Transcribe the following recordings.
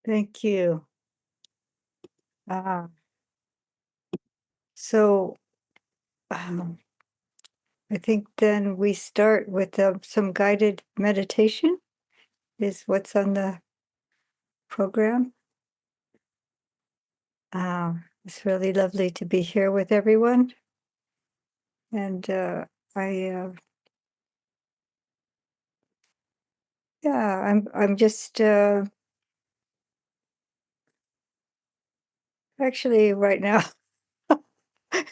Thank you. Uh, so um, I think then we start with some guided meditation, is what's on the program. It's really lovely to be here with everyone, and I yeah, I'm just actually right now.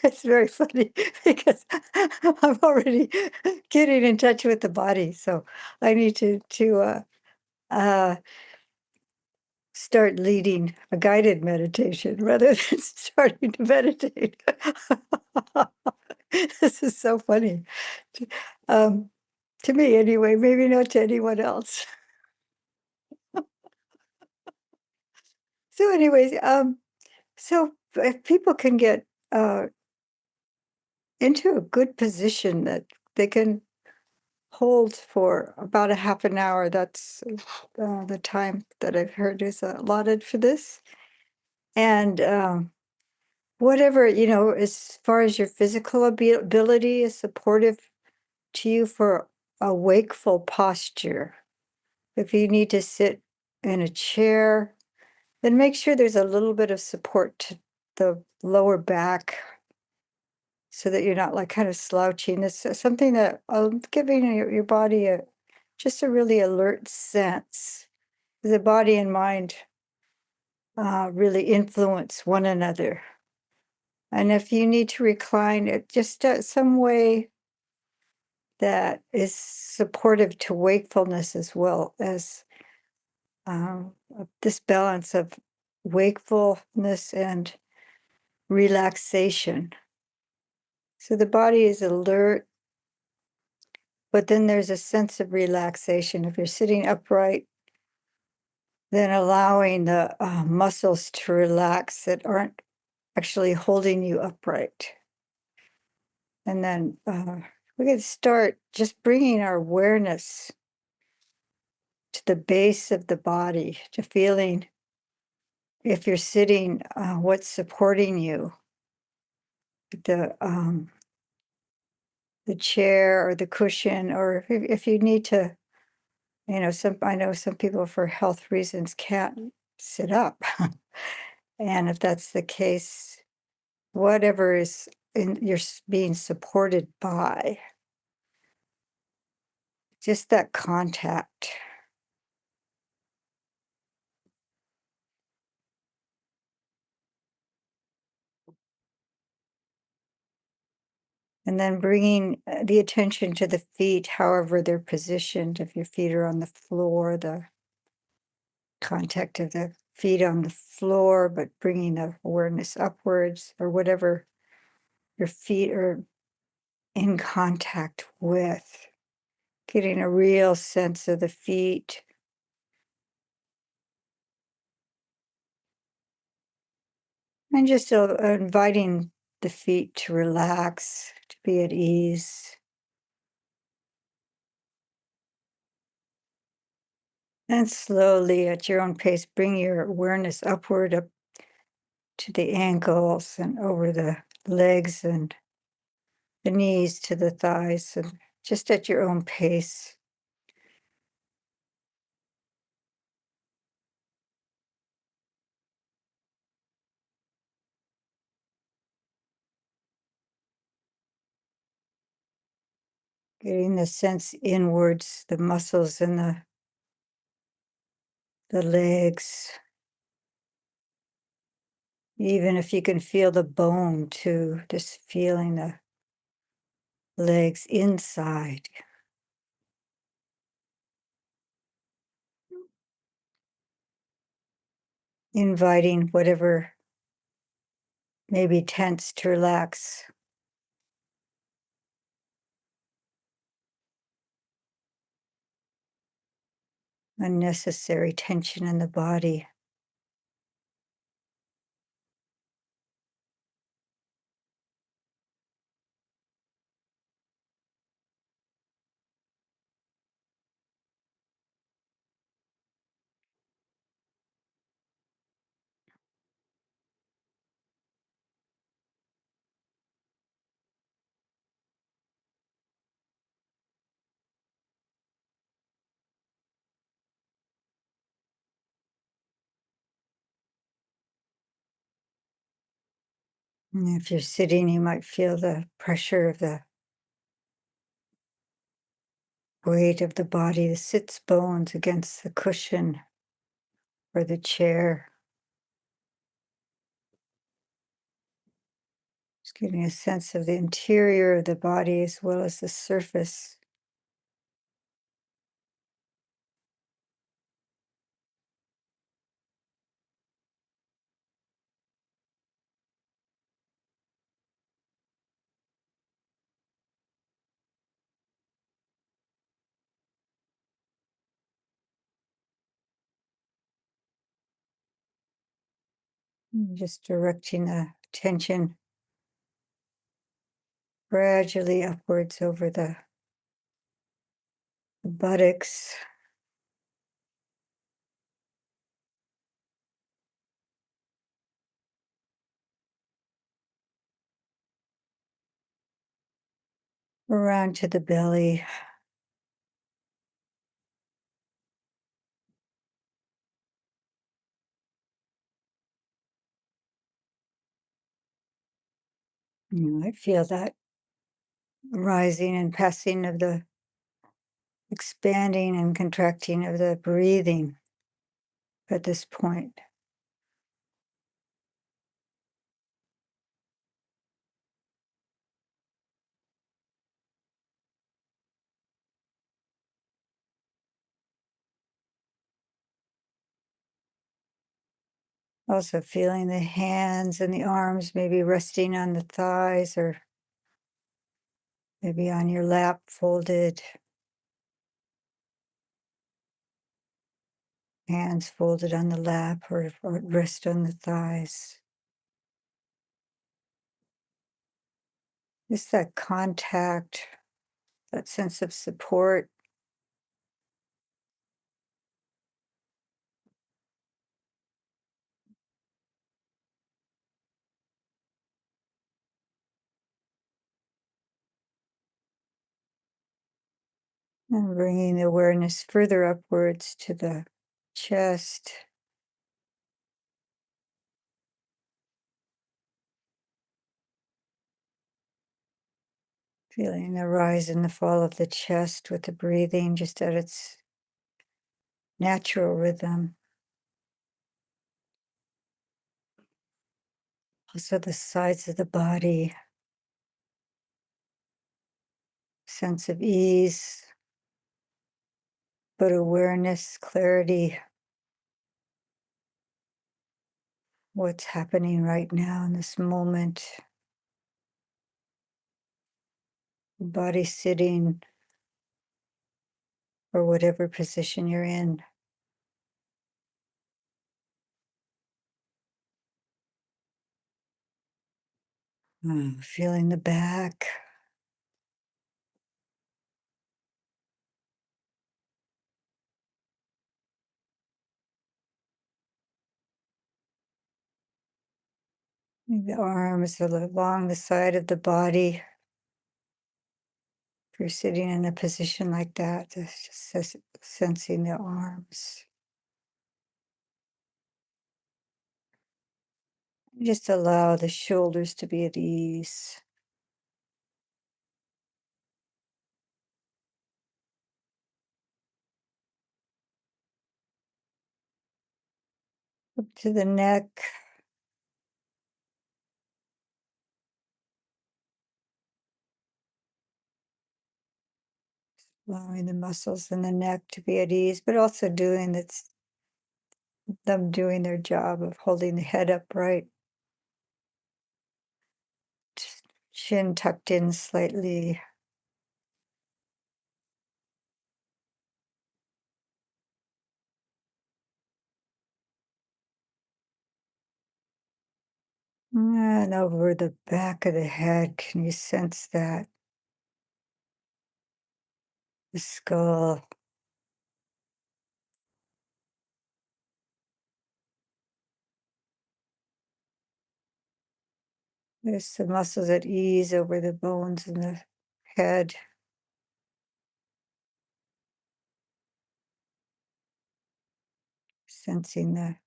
It's very funny because I'm already getting in touch with the body, so I need to uh, start leading a guided meditation rather than starting to meditate. This is so funny. To, um, to me, anyway, maybe not to anyone else. So, anyways, so if people can get into a good position that they can hold for about a half an hour, that's the time that I've heard is allotted for this. And whatever, as far as your physical ability is supportive to you for a wakeful posture. If you need to sit in a chair, then make sure there's a little bit of support to the lower back so that you're not like kind of slouching. It's something that giving your body just a really alert sense. The body and mind really influence one another. And if you need to recline, it just some way that is supportive to wakefulness as well as this balance of wakefulness and relaxation. So the body is alert, but then there's a sense of relaxation. If you're sitting upright, then allowing the muscles to relax that aren't actually holding you upright. And then we can start just bringing our awareness to the base of the body, to feeling if you're sitting, what's supporting you, the um, the chair or the cushion, or if you need to, some I know some people for health reasons can't sit up, and if that's the case, whatever is you're being supported by, just that contact. And then bringing the attention to the feet, however they're positioned. If your feet are on the floor, the contact of the feet on the floor, but bringing the awareness upwards, or whatever your feet are in contact with, getting a real sense of the feet. And just inviting the feet to relax, to be at ease. And slowly, at your own pace, bring your awareness upward, up to the ankles and over the legs and the knees to the thighs, and just at your own pace. Getting the sense inwards, the muscles in the legs, even if you can feel the bone too, just feeling the legs inside. Inviting whatever may be tense to relax. Unnecessary tension in the body. And if you're sitting, you might feel the pressure of the weight of the body, the sits bones against the cushion or the chair. Just getting a sense of the interior of the body as well as the surface. And just directing the attention gradually upwards over the buttocks, around to the belly. You might feel that rising and passing of the expanding and contracting of the breathing at this point. Also feeling the hands and the arms maybe resting on the thighs or maybe on your lap folded, hands folded on the lap or rest on the thighs. Just that contact, that sense of support, and bringing the awareness further upwards to the chest, feeling the rise and the fall of the chest with the breathing just at its natural rhythm. Also, the sides of the body, sense of ease, but awareness, clarity, what's happening right now in this moment. The body sitting or whatever position you're in. Feeling the back, the arms along the side of the body. If you're sitting in a position like that, just sensing the arms. Just allow the shoulders to be at ease. Up to the neck, allowing the muscles in the neck to be at ease, but also them doing their job of holding the head upright, chin tucked in slightly. And over the back of the head, can you sense that? The skull, there's some muscles at ease over the bones in the head, sensing the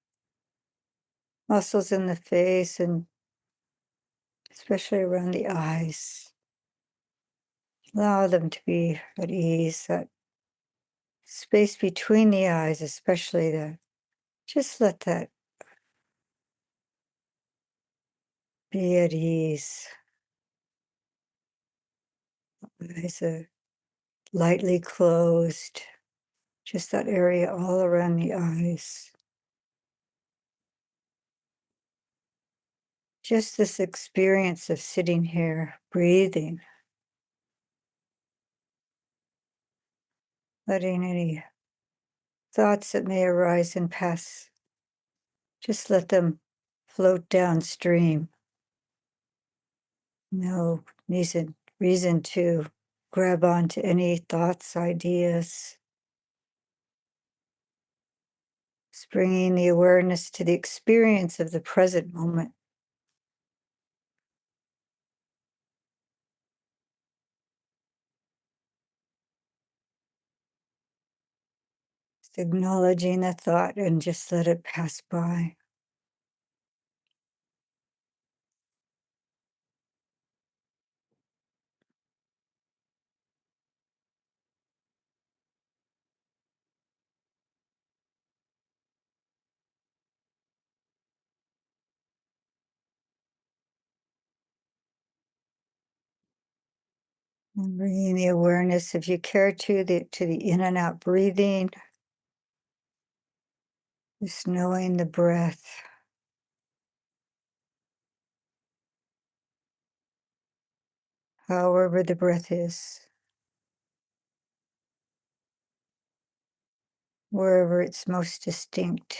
muscles in the face and especially around the eyes. Allow them to be at ease, that space between the eyes, especially the, just let that be at ease. Eyes are lightly closed, just that area all around the eyes. Just this experience of sitting here, breathing, letting any thoughts that may arise and pass, just let them float downstream. No reason to grab onto any thoughts, ideas. Just bringing the awareness to the experience of the present moment. Just acknowledging the thought and just let it pass by. And bringing the awareness, if you care to the in and out breathing, just knowing the breath. However the breath is, wherever it's most distinct.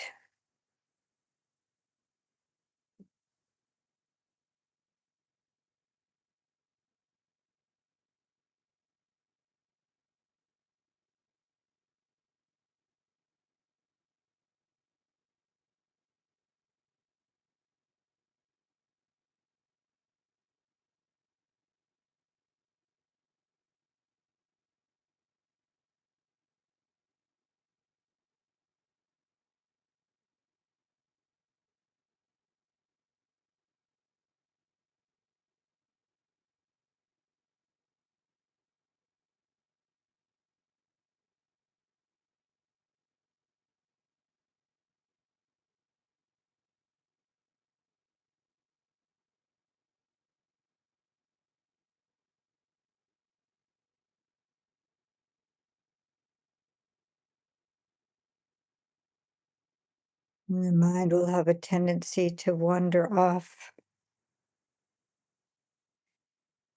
And the mind will have a tendency to wander off.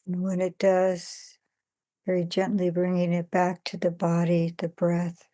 And when it does, very gently bringing it back to the body, the breath.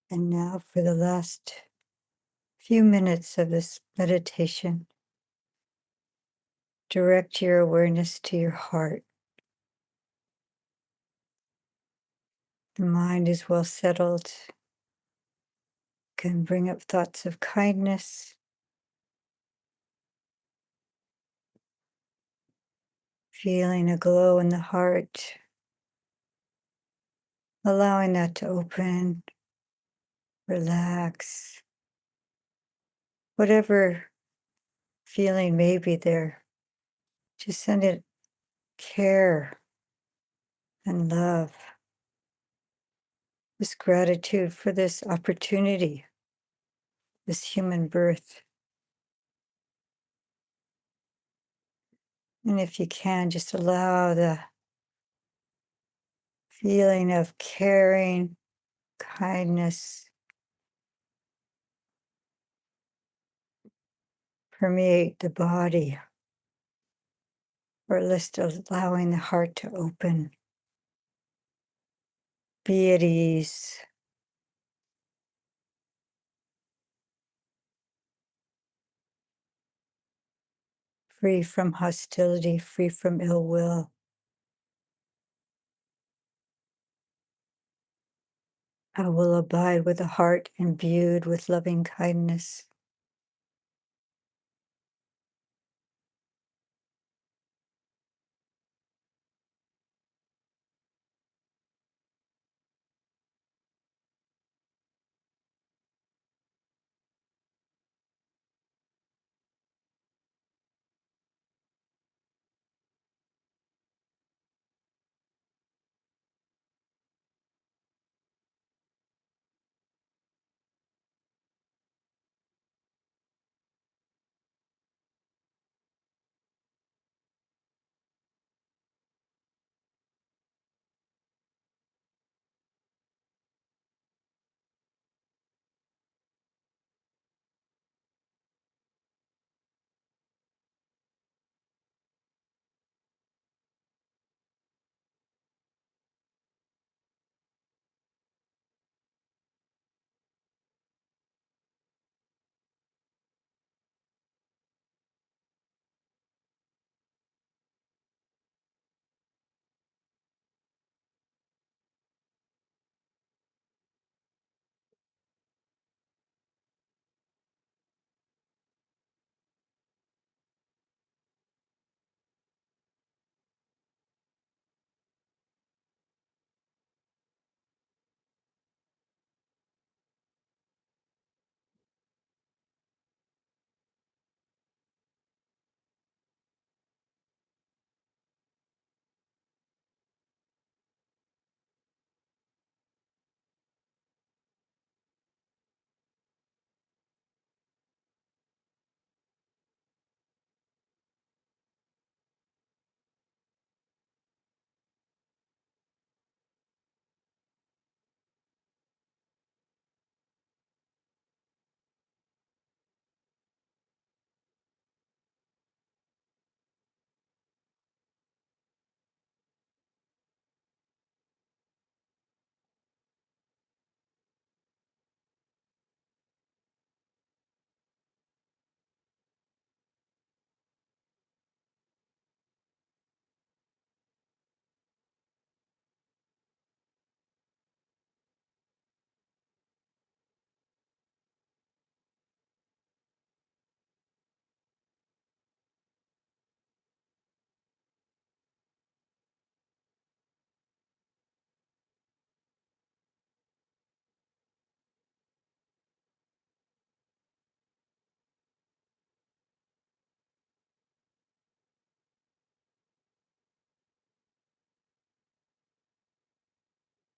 And now for the last few minutes of this meditation, direct your awareness to your heart. The mind is well settled, can bring up thoughts of kindness, feeling a glow in the heart, allowing that to open, relax. Whatever feeling may be there, just send it care and love, this gratitude for this opportunity, this human birth. And if you can, just allow the feeling of caring, kindness permeate the body, or at least allowing the heart to open. Be at ease. Free from hostility, free from ill will. I will abide with a heart imbued with loving kindness.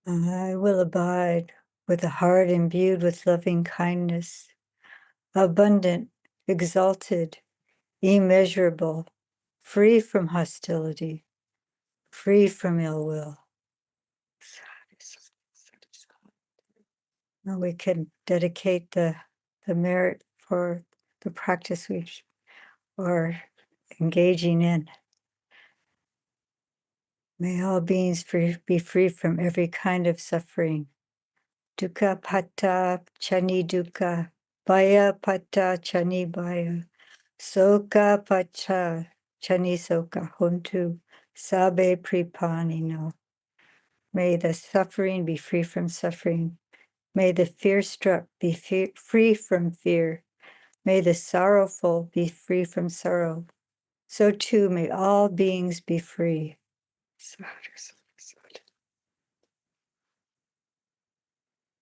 I will abide with a heart imbued with loving kindness, abundant, exalted, immeasurable, free from hostility, free from ill will. Now we can dedicate the merit for the practice we are engaging in. May all beings be free from every kind of suffering, dukkha pata chani dukkha, bhaya pata chani bhaya, soka pata chani soka, hontu sabe pripanino. May the suffering be free from suffering. May the fear-struck be free from fear. May the sorrowful be free from sorrow. So too may all beings be free.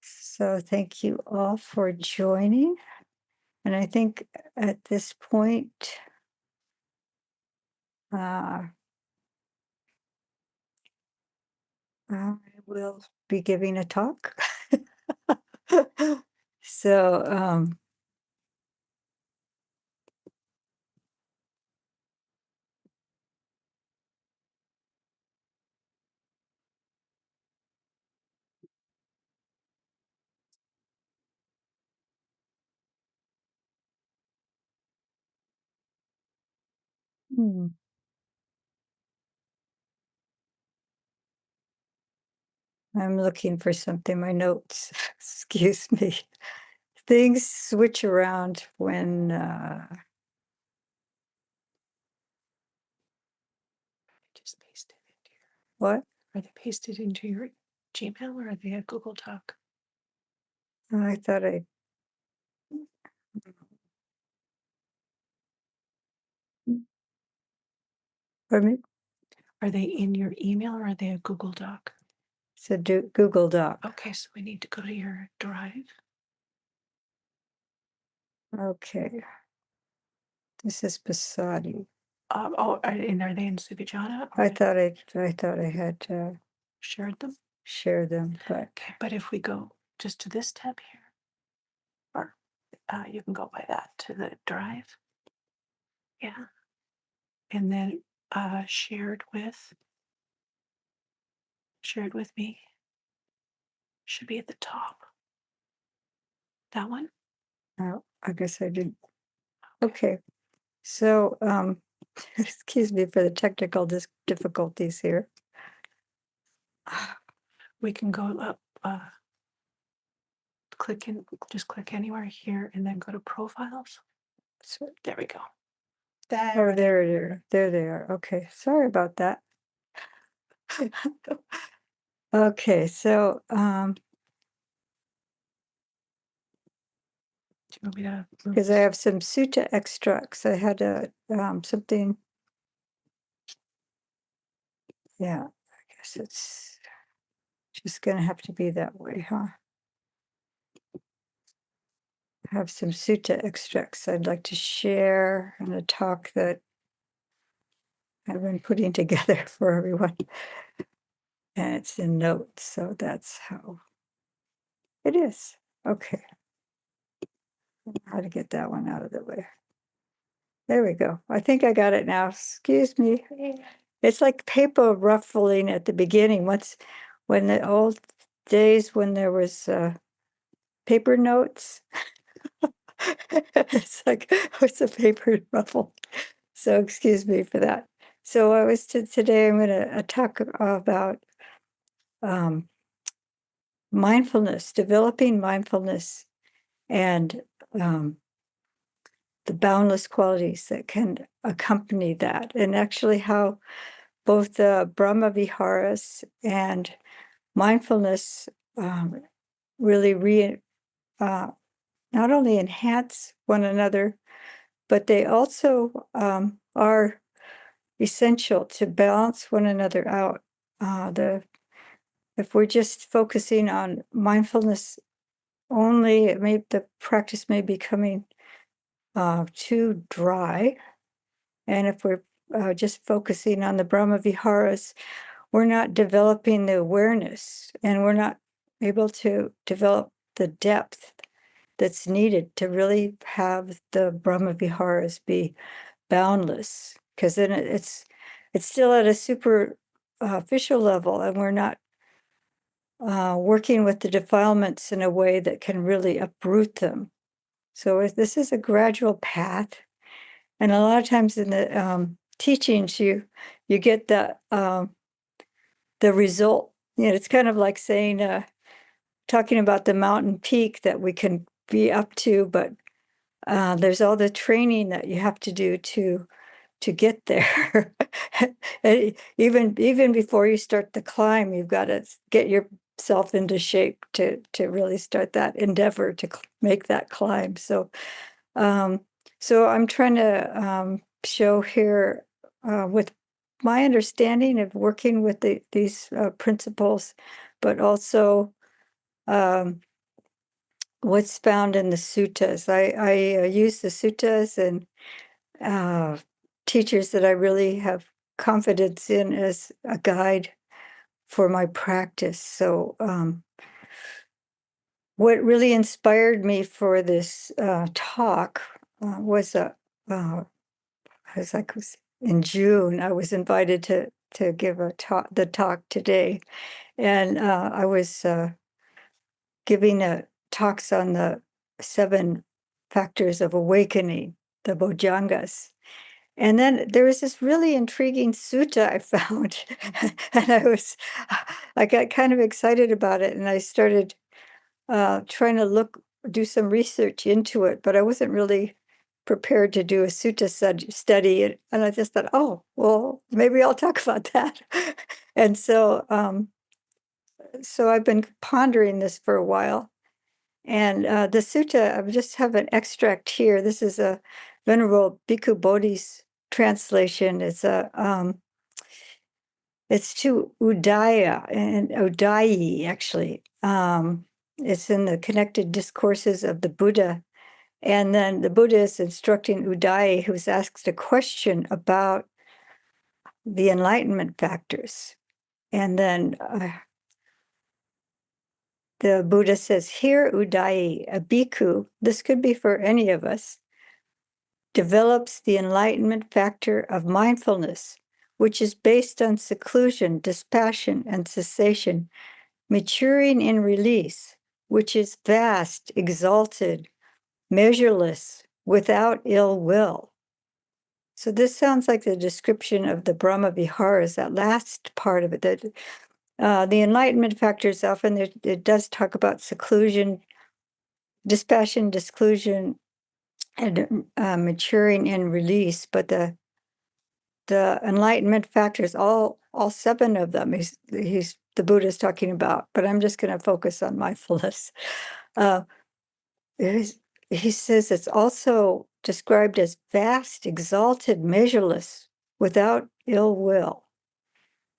So thank you all for joining. And I think at this point, I will be giving a talk. So, I'm looking for something, my notes, excuse me. Things switch around when, Just paste it into your. what? Are they pasted into your Gmail or are they a Google Doc? I thought pardon me? Are they in your email or are they a Google Doc? It's a Google Doc. Okay, so we need to go to your Drive. Okay. This is Basadi. And are they in Suvijjānā? I thought I had Shared them. share them, but Okay, but if we go just to this tab here, or you can go by that to the Drive. Yeah. And then shared with me should be at the top. That one? I guess I didn't. Okay. So, excuse me for the technical difficulties here. We can go up, just click anywhere here and then go to profiles. So, There we go. oh, there they are. Okay. Sorry about that. Okay. So, Do you want me to move because I this? have some sutta extracts, I had a something. Yeah, I guess it's just going to have to be that way, huh? I have some sutta extracts I'd like to share in a talk that I've been putting together for everyone. And it's in notes, so that's how it is. Okay. How to get that one out of the way. There we go. I think I got it now. Excuse me. It's like paper ruffling at the beginning. When the old days when there was paper notes, it's like it's a paper ruffle. So excuse me for that. So I was today. I'm going to talk about mindfulness, developing mindfulness, and the boundless qualities that can accompany that, and actually how both the brahmavihārās and mindfulness really not only enhance one another, but they also are essential to balance one another out. If we're just focusing on mindfulness only, the practice may be becoming too dry. And if we're just focusing on the brahmavihārās, we're not developing the awareness, and we're not able to develop the depth that's needed to really have the brahmavihārās be boundless, because then it's still at a superficial level, and we're not working with the defilements in a way that can really uproot them. So this is a gradual path, and a lot of times in the teachings, you get the result. It's kind of like saying, talking about the mountain peak that we can be up to, but there's all the training that you have to do to get there. Even before you start the climb, you've got to get yourself into shape to really start that endeavor to make that climb. So I'm trying to show here with my understanding of working with these principles, but also what's found in the suttas. I use the suttas and teachers that I really have confidence in as a guide for my practice. So what really inspired me for this talk was in June. I was invited to give the talk today, and I was giving talks on the 7 factors of awakening, the bojjhangas. And then there was this really intriguing sutta I found, and I got kind of excited about it, and I started trying to do some research into it, but I wasn't really prepared to do a sutta study, and I just thought, oh, well, maybe I'll talk about that. And so I've been pondering this for a while. And the sutta, I just have an extract here. This is a Venerable Bhikkhu Bodhi's translation. It's to Udaya and Udayi, actually. It's in the Connected Discourses of the Buddha. And then the Buddha is instructing Udayi, who's asked a question about the enlightenment factors. And then the Buddha says, here, Udayi, a bhikkhu, this could be for any of us, develops the enlightenment factor of mindfulness, which is based on seclusion, dispassion, and cessation, maturing in release, which is vast, exalted, measureless, without ill will. So this sounds like the description of the brahmavihārās, that last part of it, that the enlightenment factors often, it does talk about seclusion, dispassion, disclusion, and maturing in release, but the enlightenment factors, all 7 of them, the Buddha's talking about, but I'm just going to focus on mindfulness. He says it's also described as vast, exalted, measureless, without ill will.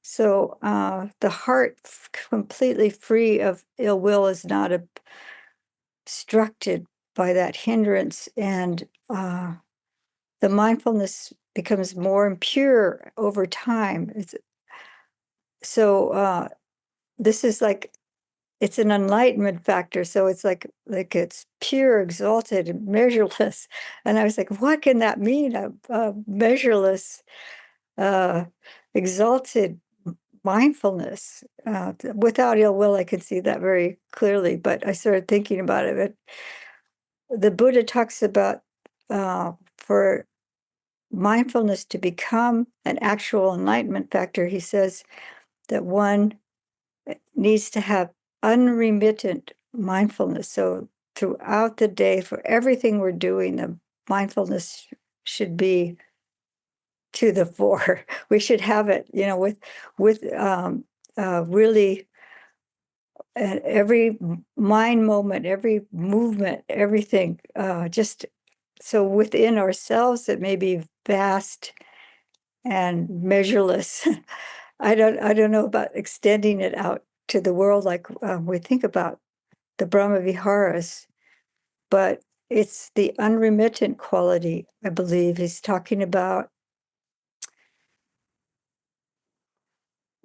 So the heart completely free of ill will is not obstructed by that hindrance, and the mindfulness becomes more pure over time. This is like, it's an enlightenment factor. So it's like it's pure, exalted, and measureless. And I was like, what can that mean? Measureless, exalted mindfulness without ill will. I could see that very clearly, but I started thinking about it. But the Buddha talks about for mindfulness to become an actual enlightenment factor, he says that one needs to have unremittent mindfulness. So throughout the day, for everything we're doing, the mindfulness should be to the fore. We should have it, with really every mind moment, every movement, everything, just so within ourselves, it may be vast and measureless. I don't know about extending it out to the world like we think about the brahmavihārās, but it's the unremittent quality, I believe he's talking about.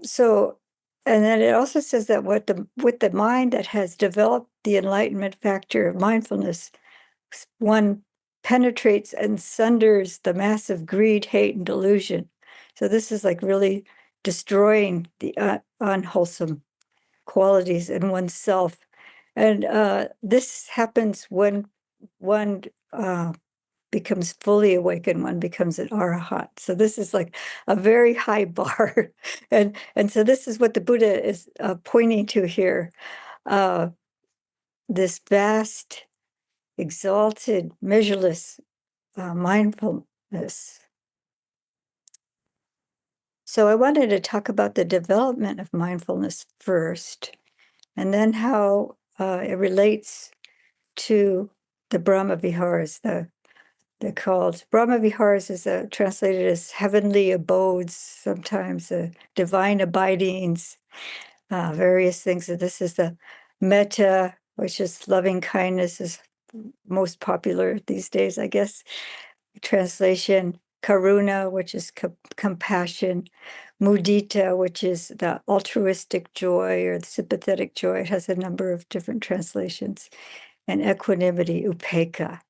So, and then it also says that with the mind that has developed the enlightenment factor of mindfulness, one penetrates and sunders the massive greed, hate, and delusion. So this is like really destroying the unwholesome qualities in oneself. And this happens when one becomes fully awakened, one becomes an arahant. So this is like a very high bar. and so this is what the Buddha is pointing to here. this vast, exalted, measureless mindfulness. So I wanted to talk about the development of mindfulness first, and then how it relates to the brahmavihārās. They're called brahmavihārās is translated as heavenly abodes, sometimes divine abidings, various things. So this is the metta, which is loving kindness, is most popular these days, I guess. Translation, karuna, which is compassion, mudita, which is the altruistic joy or the sympathetic joy. It has a number of different translations, and equanimity, upekkha.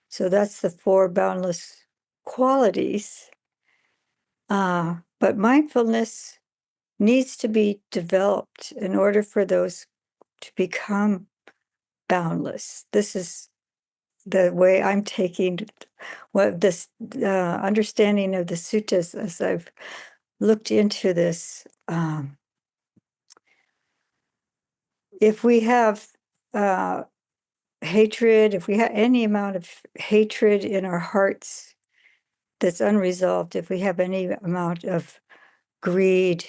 So that's the four boundless qualities. But mindfulness needs to be developed in order for those to become boundless. This is the way I'm taking what this understanding of the suttas as I've looked into this. If we have hatred, if we have any amount of hatred in our hearts that's unresolved, if we have any amount of greed,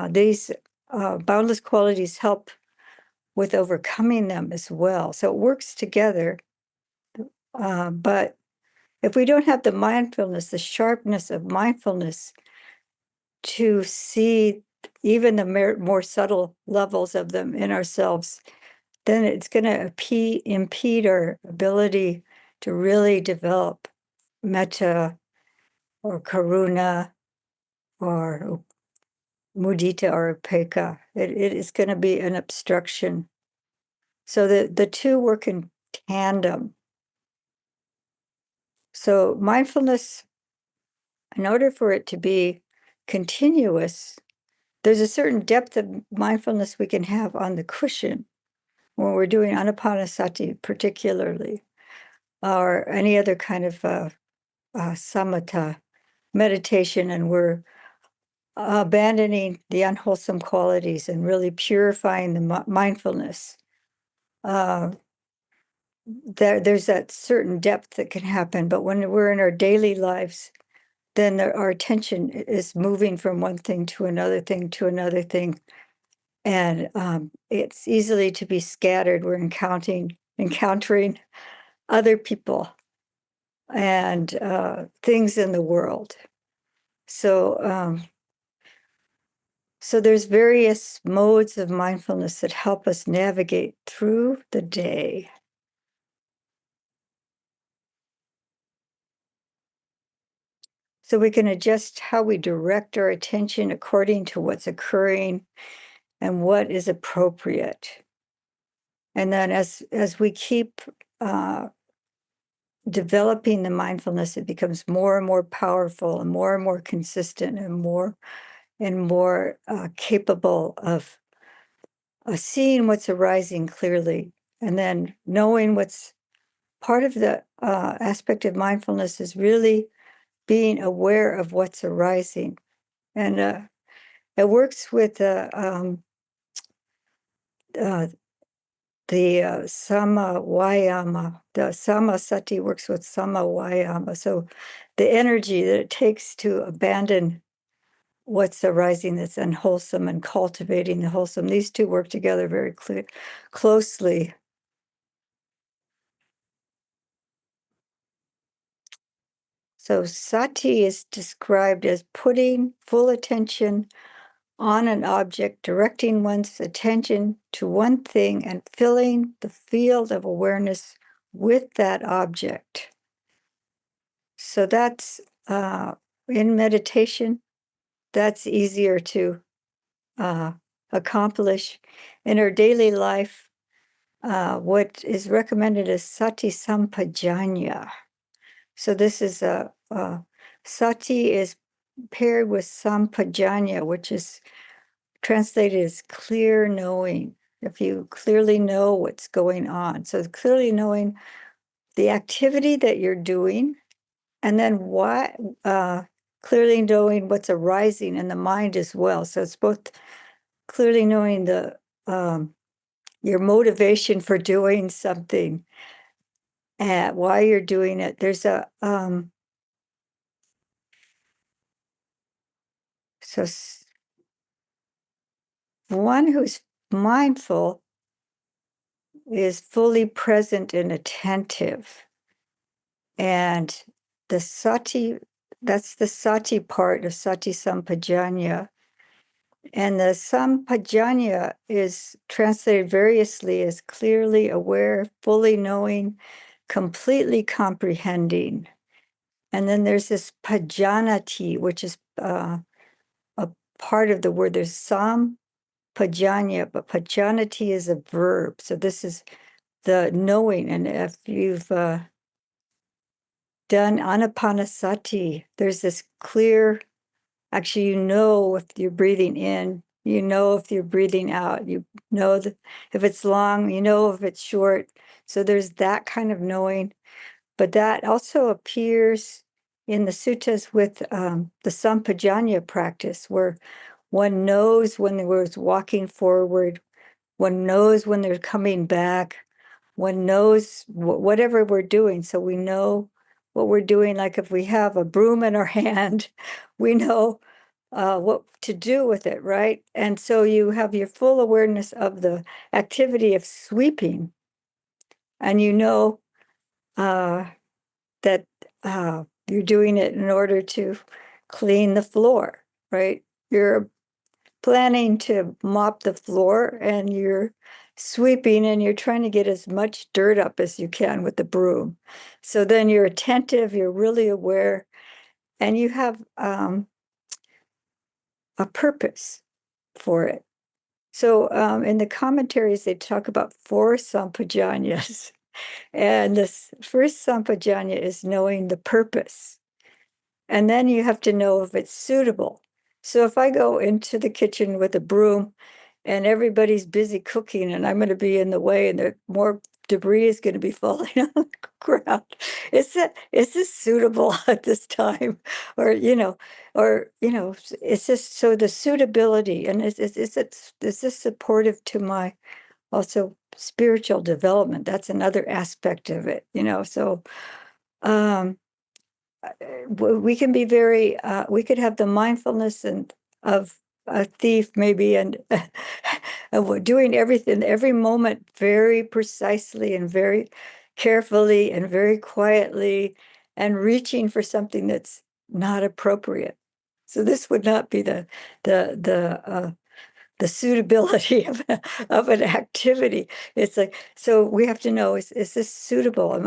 these boundless qualities help with overcoming them as well. So it works together. But if we don't have the mindfulness, the sharpness of mindfulness to see even the more subtle levels of them in ourselves, then it's going to impede our ability to really develop metta or karuna or mudita or upekkha. It is going to be an obstruction. So the two work in tandem. So mindfulness, in order for it to be continuous, there's a certain depth of mindfulness we can have on the cushion when we're doing anapanasati particularly, or any other kind of samatha meditation, and we're abandoning the unwholesome qualities and really purifying the mindfulness. There's that certain depth that can happen, but when we're in our daily lives, then our attention is moving from one thing to another thing to another thing, and it's easily to be scattered. We're encountering other people and things in the world. So there's various modes of mindfulness that help us navigate through the day. So we can adjust how we direct our attention according to what's occurring and what is appropriate. And then as we keep developing the mindfulness, it becomes more and more powerful and more consistent and more capable of seeing what's arising clearly, and then knowing what's part of the aspect of mindfulness is really being aware of what's arising. And it works with the sampajañña. The samasati works with sampajañña. So the energy that it takes to abandon what's arising that's unwholesome and cultivating the wholesome. These two work together very closely. So sati is described as putting full attention on an object, directing one's attention to one thing and filling the field of awareness with that object. So that's in meditation, that's easier to accomplish. In our daily life, what is recommended is sati sampajañña. So this is sati is paired with sampajañña, which is translated as clear knowing. If you clearly know what's going on. So clearly knowing the activity that you're doing, and then clearly knowing what's arising in the mind as well. So it's both clearly knowing the your motivation for doing something, and why you're doing it. There's a one who's mindful is fully present and attentive. And the sati, that's the sati part of sati sampajañña. And the sampajañña is translated variously as clearly aware, fully knowing, completely comprehending. And then there's this pajanati, which is a part of the word. There's sampajañña, but pajanati is a verb. So this is the knowing. And if you've done anapanasati, there's this clear, actually, you know if you're breathing in, you know if you're breathing out, you know that if it's long, you know if it's short. So there's that kind of knowing. But that also appears in the suttas with the sampajañña practice, where one knows when they're walking forward, one knows when they're coming back, one knows whatever we're doing. So we know what we're doing. Like if we have a broom in our hand, we know what to do with it, right? And so you have your full awareness of the activity of sweeping, and you know that you're doing it in order to clean the floor, right? You're planning to mop the floor and you're sweeping and you're trying to get as much dirt up as you can with the broom. So then you're attentive, you're really aware, and you have a purpose for it. So in the commentaries, they talk about 4 sampajaññas. And this first sampajañña is knowing the purpose. And then you have to know if it's suitable. So if I go into the kitchen with a broom and everybody's busy cooking and I'm going to be in the way and more debris is going to be falling on the ground, is this suitable at this time? Or, it's just so the suitability, and is this supportive to my also spiritual development? That's another aspect of it, so we can be very, we could have the mindfulness of a thief maybe, and we're doing everything, every moment very precisely and very carefully and very quietly, and reaching for something that's not appropriate. So this would not be the suitability of an activity. It's like, so we have to know, is this suitable? Am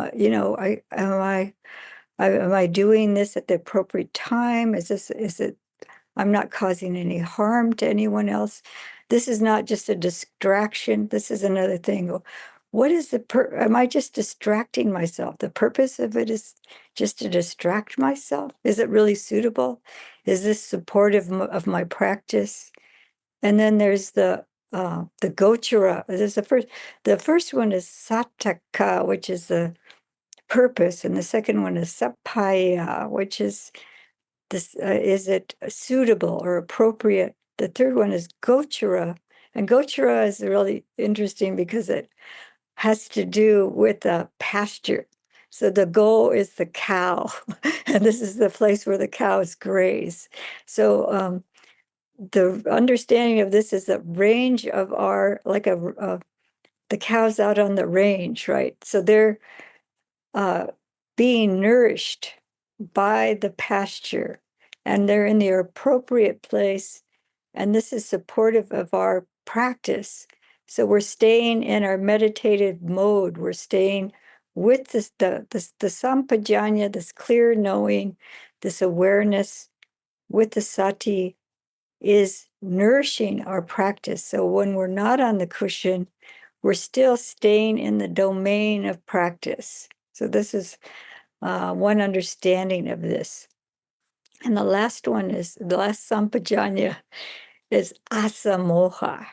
I doing this at the appropriate time? Is it, I'm not causing any harm to anyone else? This is not just a distraction. This is another thing. What is am I just distracting myself? The purpose of it is just to distract myself. Is it really suitable? Is this supportive of my practice? And then there's the gochara. There's the first one is sataka, which is the purpose, and the second one is sampajañña, which is this, is it suitable or appropriate? The third one is gochara, and gochara is really interesting because it has to do with pasture. So the go is the cow, and this is the place where the cows graze. So the understanding of this is the range of our, like the cows out on the range, right? So they're being nourished by the pasture, and they're in their appropriate place, and this is supportive of our practice. So we're staying in our meditative mode. We're staying with the sampajañña, this clear knowing, this awareness with the sati is nourishing our practice. So when we're not on the cushion, we're still staying in the domain of practice. So this is one understanding of this. And the last one is, the last sampajañña is asamoha.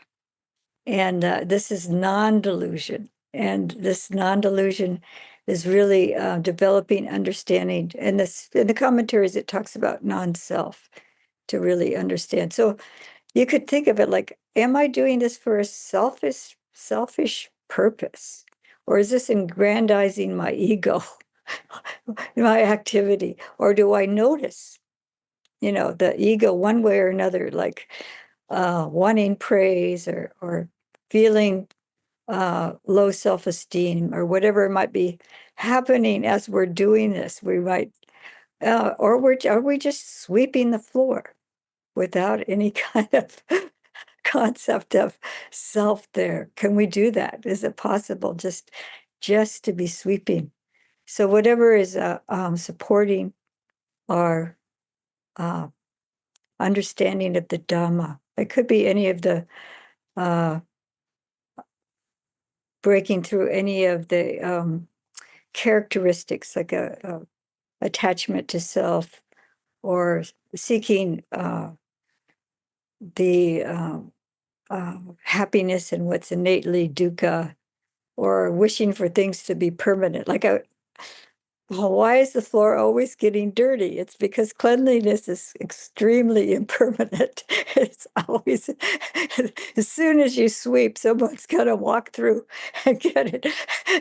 And this is non-delusion. And this non-delusion is really developing understanding. And in the commentaries, it talks about non-self to really understand. So you could think of it like, am I doing this for a selfish selfish purpose? Or is this aggrandizing my ego, my activity? Or do I notice, the ego one way or another, like wanting praise or feeling low self-esteem or whatever might be happening as we're doing this? We might, or are we just sweeping the floor without any kind of concept of self there? Can we do that? Is it possible just to be sweeping? So whatever is supporting our understanding of the Dhamma, it could be any of the breaking through any of the characteristics, like a attachment to self, or seeking the happiness in what's innately dukkha, or wishing for things to be permanent. Like, well, why is the floor always getting dirty? It's because cleanliness is extremely impermanent. It's always, as soon as you sweep, someone's going to walk through and get it.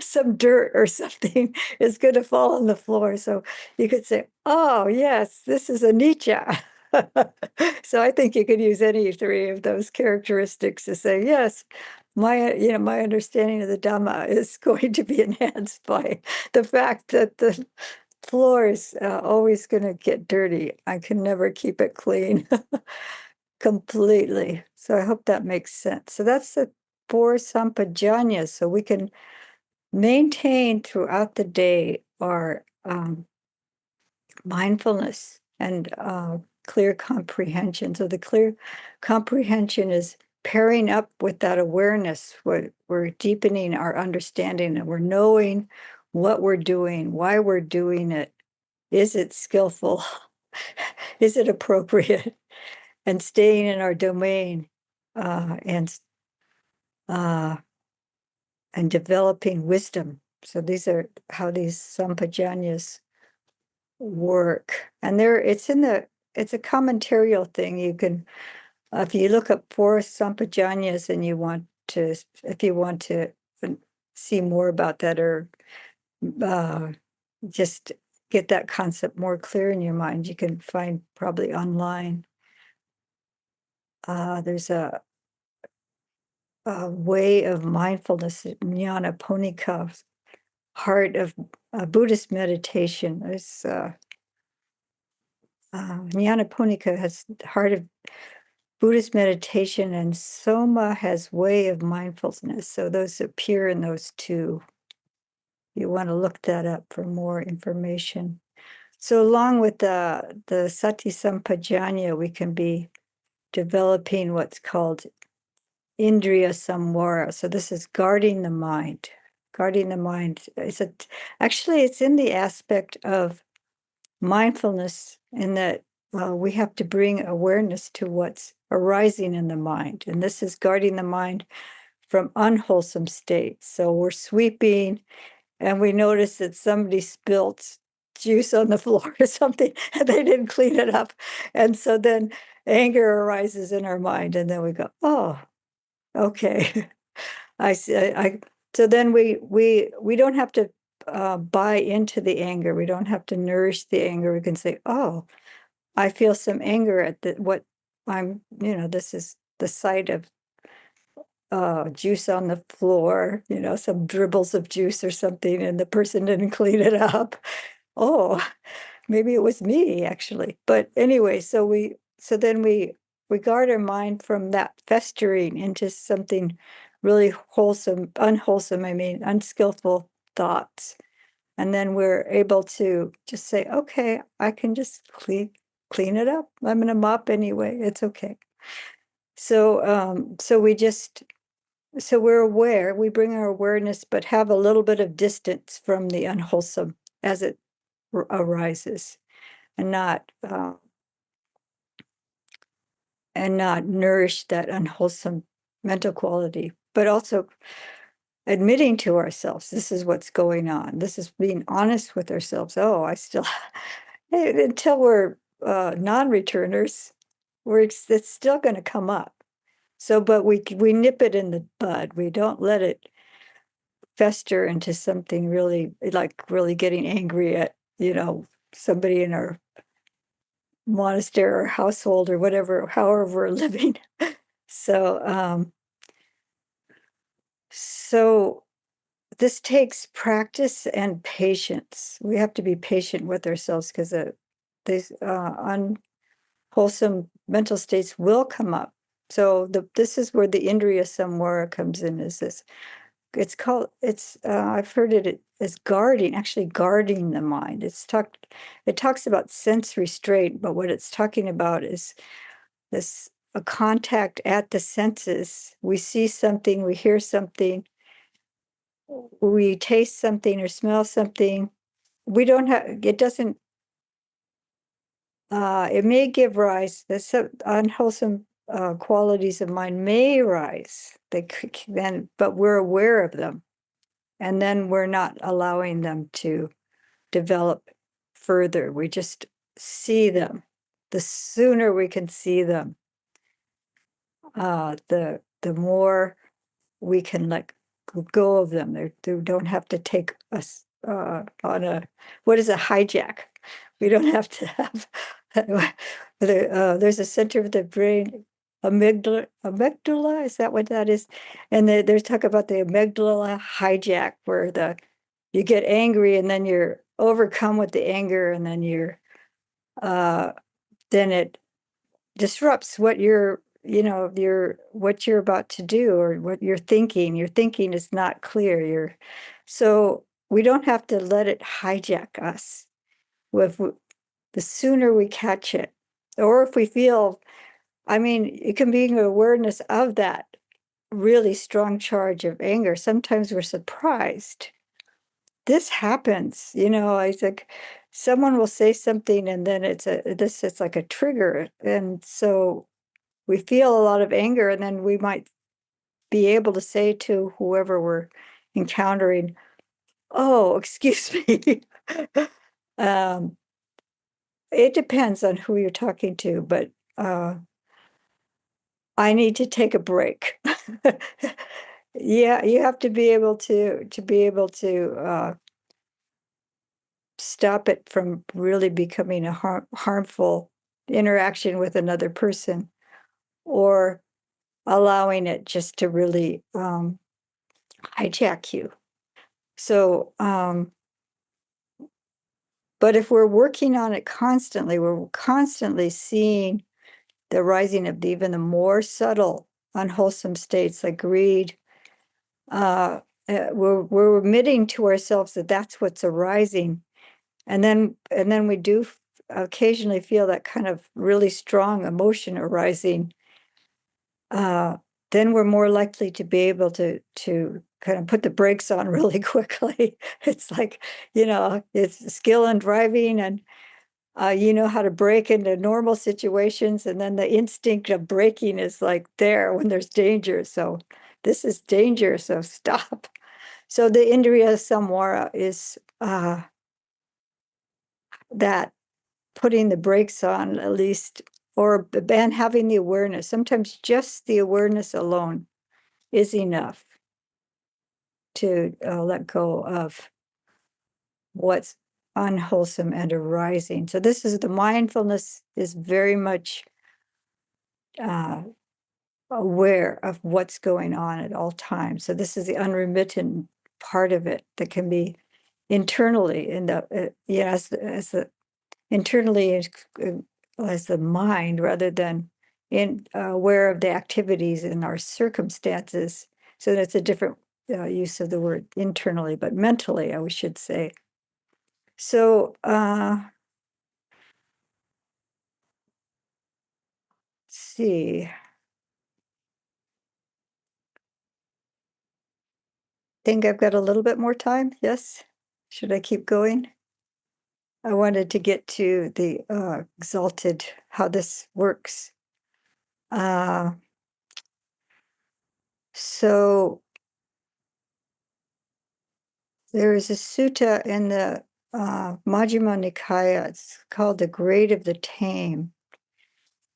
Some dirt or something is going to fall on the floor. So you could say, oh, yes, this is anicca. So I think you could use any three of those characteristics to say, yes, my understanding of the Dhamma is going to be enhanced by the fact that the floor is always going to get dirty. I can never keep it clean completely. So I hope that makes sense. So that's the 4 sampajaññas. So we can maintain throughout the day our mindfulness and clear comprehension. So the clear comprehension is pairing up with that awareness. We're deepening our understanding, and we're knowing what we're doing, why we're doing it. Is it skillful? Is it appropriate? And staying in our domain, and developing wisdom. So these are how these sampajaññas work. And it's a commentarial thing. You can, if you look up 4 sampajaññas and if you want to see more about that, or just get that concept more clear in your mind, you can find probably online. There's a way of mindfulness, jnana heart of Buddhist meditation. There's jnana has heart of Buddhist meditation, and soma has way of mindfulness. So those appear in those two. You want to look that up for more information. So along with the sati sampajañña, we can be developing what's called indriya samvara. So this is guarding the mind. Guarding the mind. Actually, it's in the aspect of mindfulness, in that we have to bring awareness to what's arising in the mind. And this is guarding the mind from unwholesome states. So we're sweeping, and we notice that somebody spilt juice on the floor or something, and they didn't clean it up. And so then anger arises in our mind, and then we go, oh, okay. I see. So then we don't have to buy into the anger. We don't have to nourish the anger. We can say, oh, I feel some anger at what I'm, this is the sight of juice on the floor, some dribbles of juice or something, and the person didn't clean it up. Oh, maybe it was me, actually. But anyway, so then we guard our mind from that festering into something really unwholesome, unskillful thoughts. And then we're able to just say, okay, I can just clean it up. I'm going to mop anyway. It's okay. So so we're aware, we bring our awareness, but have a little bit of distance from the unwholesome as it arises, and not nourish that unwholesome mental quality, but also admitting to ourselves, this is what's going on. This is being honest with ourselves. Oh, I still, until we're non-returners, it's still going to come up. So, but we nip it in the bud. We don't let it fester into something really, like really getting angry at, somebody in our monastery or household or whatever, however we're living. So, so this takes practice and patience. We have to be patient with ourselves because these unwholesome mental states will come up. So this is where the indriya samvara comes in. Is this? I've heard it as actually guarding the mind. It talks about sense restraint, but what it's talking about is this a contact at the senses. We see something, we hear something, we taste something or smell something. We don't have, it doesn't, it may give rise, the unwholesome qualities of mind may rise, but we're aware of them. And then we're not allowing them to develop further. We just see them. The sooner we can see them, the more we can let go of them. They don't have to take us on what is a hijack? We don't have to have, there's a center of the brain, amygdala, is that what that is? And there's talk about the amygdala hijack, where you get angry and then you're overcome with the anger, and then then it disrupts what what you're about to do or what you're thinking. Your thinking is not clear. So we don't have to let it hijack us. The sooner we catch it, or if we feel, it can be an awareness of that really strong charge of anger. Sometimes we're surprised. This happens, I think someone will say something and then it's like a trigger. And so we feel a lot of anger, and then we might be able to say to whoever we're encountering, "Oh, excuse me." um, it depends on who you're talking to, but I need to take a break. Yeah, you have to be able to stop it from really becoming a harmful interaction with another person, or allowing it just to really hijack you. So, but if we're working on it constantly, we're constantly seeing the rising of even the more subtle unwholesome states like greed. We're admitting to ourselves that that's what's arising, and then we do occasionally feel that kind of really strong emotion arising. Then we're more likely to be able to kind of put the brakes on really quickly. It's like, it's skill in driving, and you know how to brake into normal situations, and then the instinct of braking is like there when there's danger. So this is danger, so stop. So the indriya samvara is that putting the brakes on, at least, and having the awareness. Sometimes just the awareness alone is enough to let go of what's unwholesome and arising. So the mindfulness is very much aware of what's going on at all times. So this is the unremittent part of it that can be internally in the as the internally as the mind, rather than aware of the activities in our circumstances. So that's a different use of the word internally, but mentally, we should say. So let's see. Think I've got a little bit more time? Yes? Should I keep going? I wanted to get to the exalted, how this works. Uh, so there is a sutta in the Majjhima Nikaya. It's called The Grade of the Tame.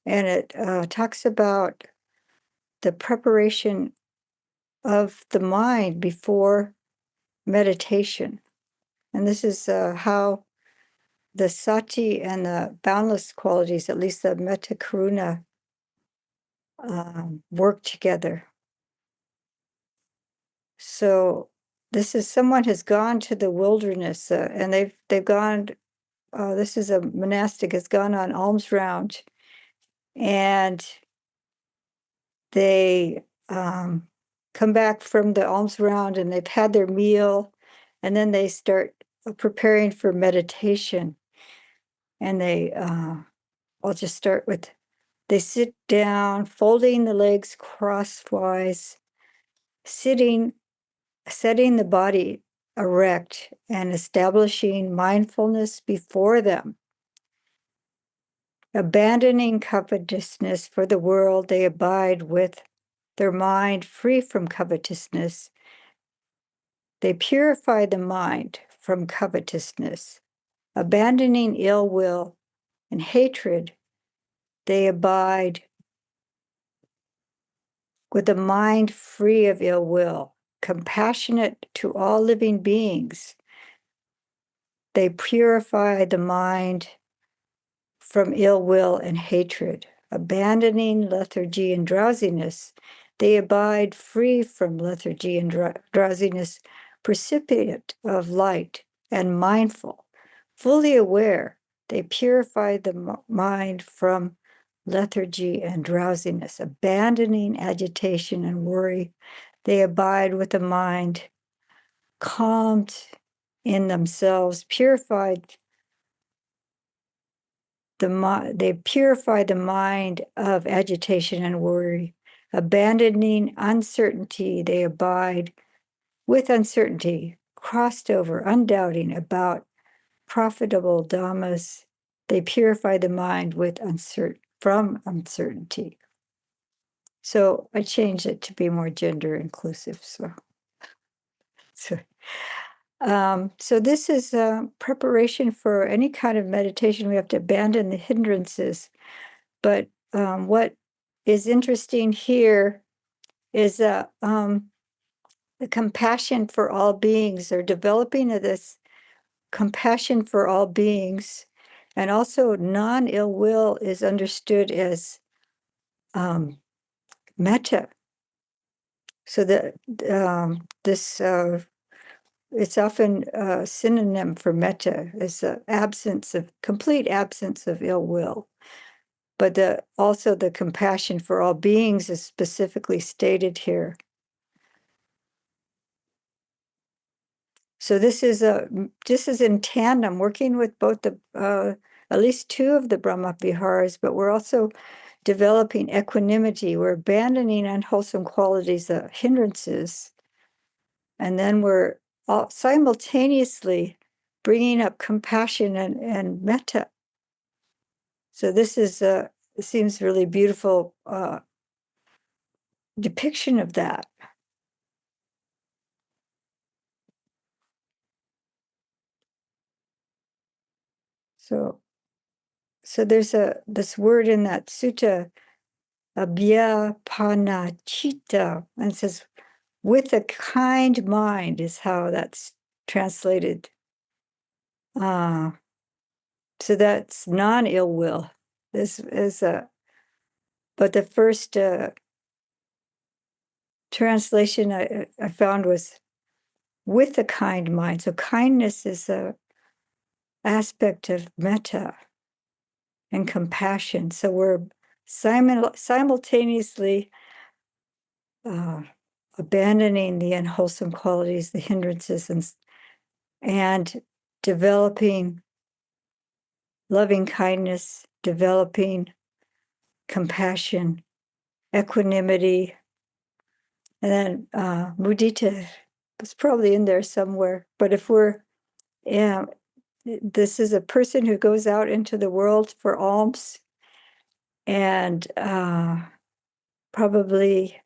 And it talks about the preparation of the mind before meditation. And this is how the sati and the boundless qualities, at least the metta karuna, work together. So this is someone has gone to the wilderness, and they've gone. This is a monastic has gone on alms round, and they come back from the alms round, and they've had their meal, and then they start preparing for meditation. And they, I'll just start with. They sit down, folding the legs crosswise, setting the body erect and establishing mindfulness before them. Abandoning covetousness for the world, they abide with their mind free from covetousness. They purify the mind from covetousness. Abandoning ill will and hatred, they abide with a mind free of ill will, compassionate to all living beings. They purify the mind from ill will and hatred. Abandoning lethargy and drowsiness, they abide free from lethargy and drowsiness, precipitate of light and mindful. Fully aware, they purify the mind from lethargy and drowsiness. Abandoning agitation and worry, they abide with a mind calmed in themselves, purified they purify the mind of agitation and worry. Abandoning uncertainty, they abide with uncertainty, crossed over, undoubting about profitable dhammas. They purify the mind with from uncertainty. So I changed it to be more gender inclusive. So this is preparation for any kind of meditation. We have to abandon the hindrances. But what is interesting here is the compassion for all beings, or developing of this compassion for all beings. And also non-ill will is understood as metta. So that this it's often a synonym for metta, is the complete absence of ill will. But also the compassion for all beings is specifically stated here. So this is in tandem, working with both at least two of the brahmavihārās, but we're also developing equanimity. We're abandoning unwholesome qualities, the hindrances, and then we're simultaneously bringing up compassion and metta. So this is seems really beautiful depiction of that. So there's this word in that sutta, Ayyā Suvijjānā, and it says, with a kind mind is how that's translated. So that's non-ill will. This is but the first translation I found was with a kind mind. So kindness is a aspect of metta and compassion. So we're simultaneously abandoning the unwholesome qualities, the hindrances, and developing loving kindness, developing compassion, equanimity, and then mudita is probably in there somewhere. But if this is a person who goes out into the world for alms, and probably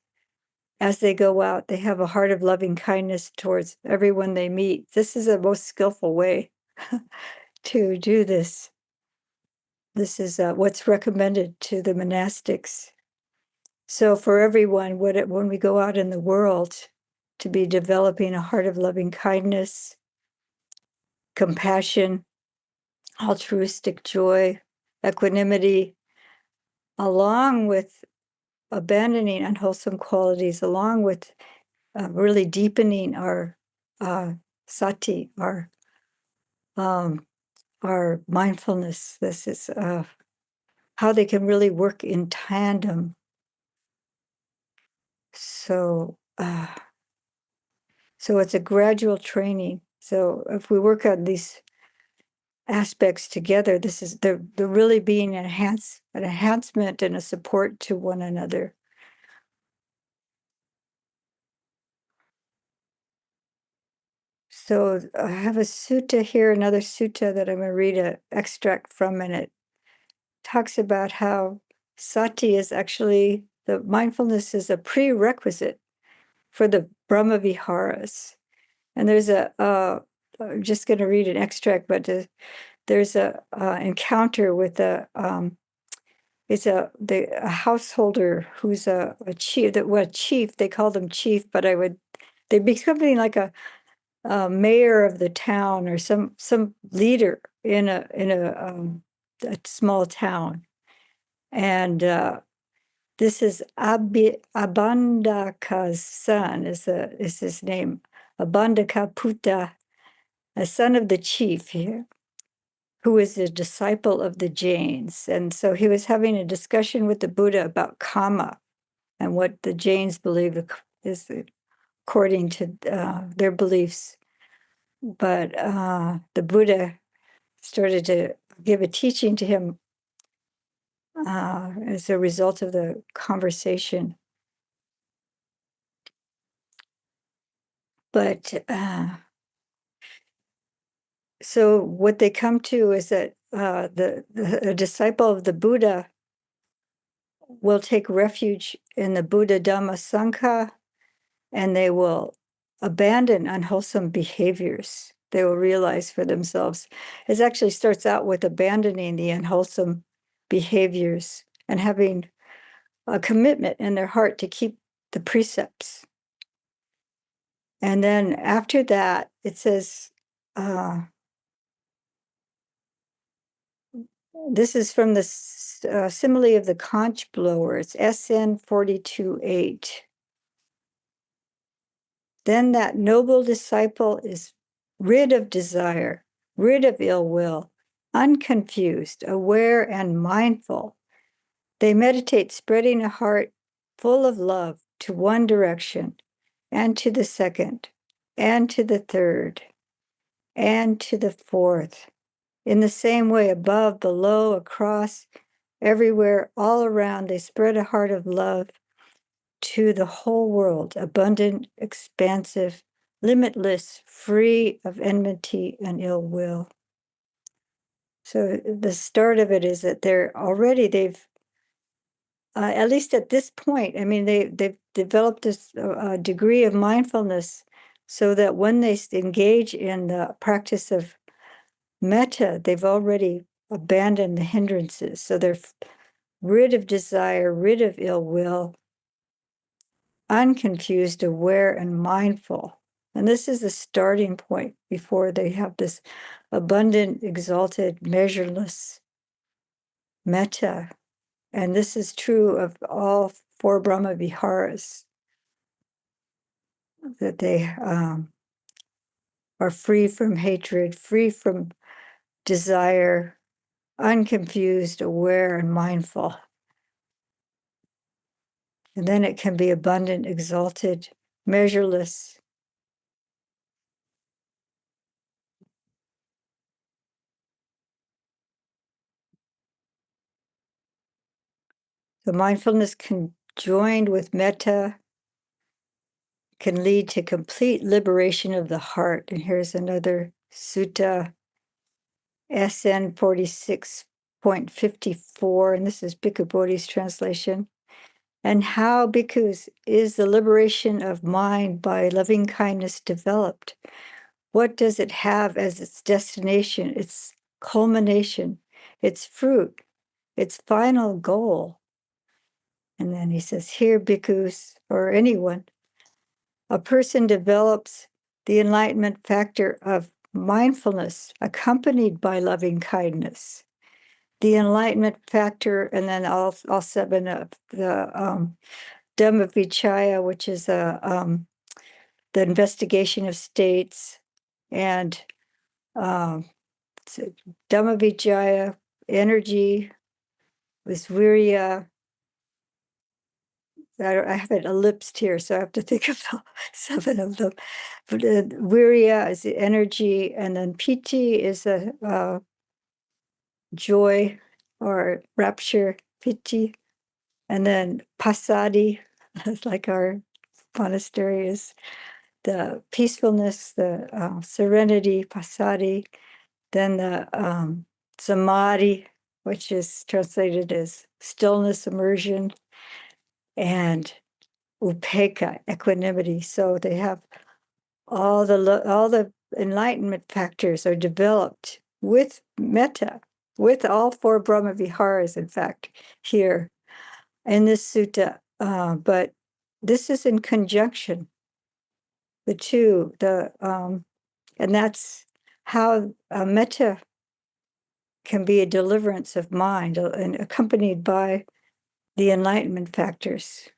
as they go out, they have a heart of loving kindness towards everyone they meet. This is the most skillful way to do this. This is what's recommended to the monastics. So for everyone, when we go out in the world, to be developing a heart of loving kindness, compassion, altruistic joy, equanimity, along with abandoning unwholesome qualities, along with really deepening our sati, our mindfulness. This is how they can really work in tandem. So, so it's a gradual training. So if we work on these aspects together, they're really being an enhancement and a support to one another. So I have a sutta here, another sutta that I'm going to read an extract from, and it talks about how sati is actually, the mindfulness is a prerequisite for the brahmavihārās. And there's I'm just going to read an extract, but there's a encounter with a householder who's a chief. Chief, they call them chief, but they'd be something like a mayor of the town or some leader in a small town, and this is Abandaka's son is his name, Abandaka Putta, a son of the chief here, who is a disciple of the Jains. And so he was having a discussion with the Buddha about karma and what the Jains believe is according to their beliefs. But the Buddha started to give a teaching to him as a result of the conversation. But so what they come to is that a disciple of the Buddha will take refuge in the Buddha Dhamma Sangha, and they will abandon unwholesome behaviors. They will realize for themselves. It actually starts out with abandoning the unwholesome behaviors and having a commitment in their heart to keep the precepts. And then after that, it says, this is from the simile of the conch blower. It's SN 42.8. Then that noble disciple is rid of desire, rid of ill will, unconfused, aware, and mindful. They meditate, spreading a heart full of love to one direction, and to the second, and to the third, and to the fourth. In the same way, above, below, across, everywhere, all around, they spread a heart of love to the whole world, abundant, expansive, limitless, free of enmity and ill will. So the start of it is that they've at least at this point, I mean, they've developed this degree of mindfulness so that when they engage in the practice of metta, they've already abandoned the hindrances. So they're rid of desire, rid of ill will, unconfused, aware, and mindful. And this is the starting point before they have this abundant, exalted, measureless metta. And this is true of all four brahmavihārās, that they are free from hatred, free from desire, unconfused, aware, and mindful. And then it can be abundant, exalted, measureless. So mindfulness conjoined with metta can lead to complete liberation of the heart. And here's another sutta, SN 46.54, and this is Bhikkhu Bodhi's translation. And how, bhikkhus, is the liberation of mind by loving kindness developed? What does it have as its destination, its culmination, its fruit, its final goal? And then he says, here, bhikkhus, or anyone, a person develops the enlightenment factor of mindfulness accompanied by loving kindness. The enlightenment factor, and then all 7 of the Dhamma Vichaya, which is the investigation of states, and Dhamma Vichaya, energy, was virya. I have it ellipsed here, so I have to think of 7 of them. But virya is the energy, and then piti is the joy or rapture, piti. And then pasadi, like our monastery, is the peacefulness, the serenity, pasadi. Then the samadhi, which is translated as stillness, immersion, and upekkha, equanimity. So they have all the enlightenment factors are developed with metta, with all 4 brahmavihārās, in fact, here in this sutta. But this is in conjunction, the two, and that's how metta can be a deliverance of mind and accompanied by the enlightenment factors.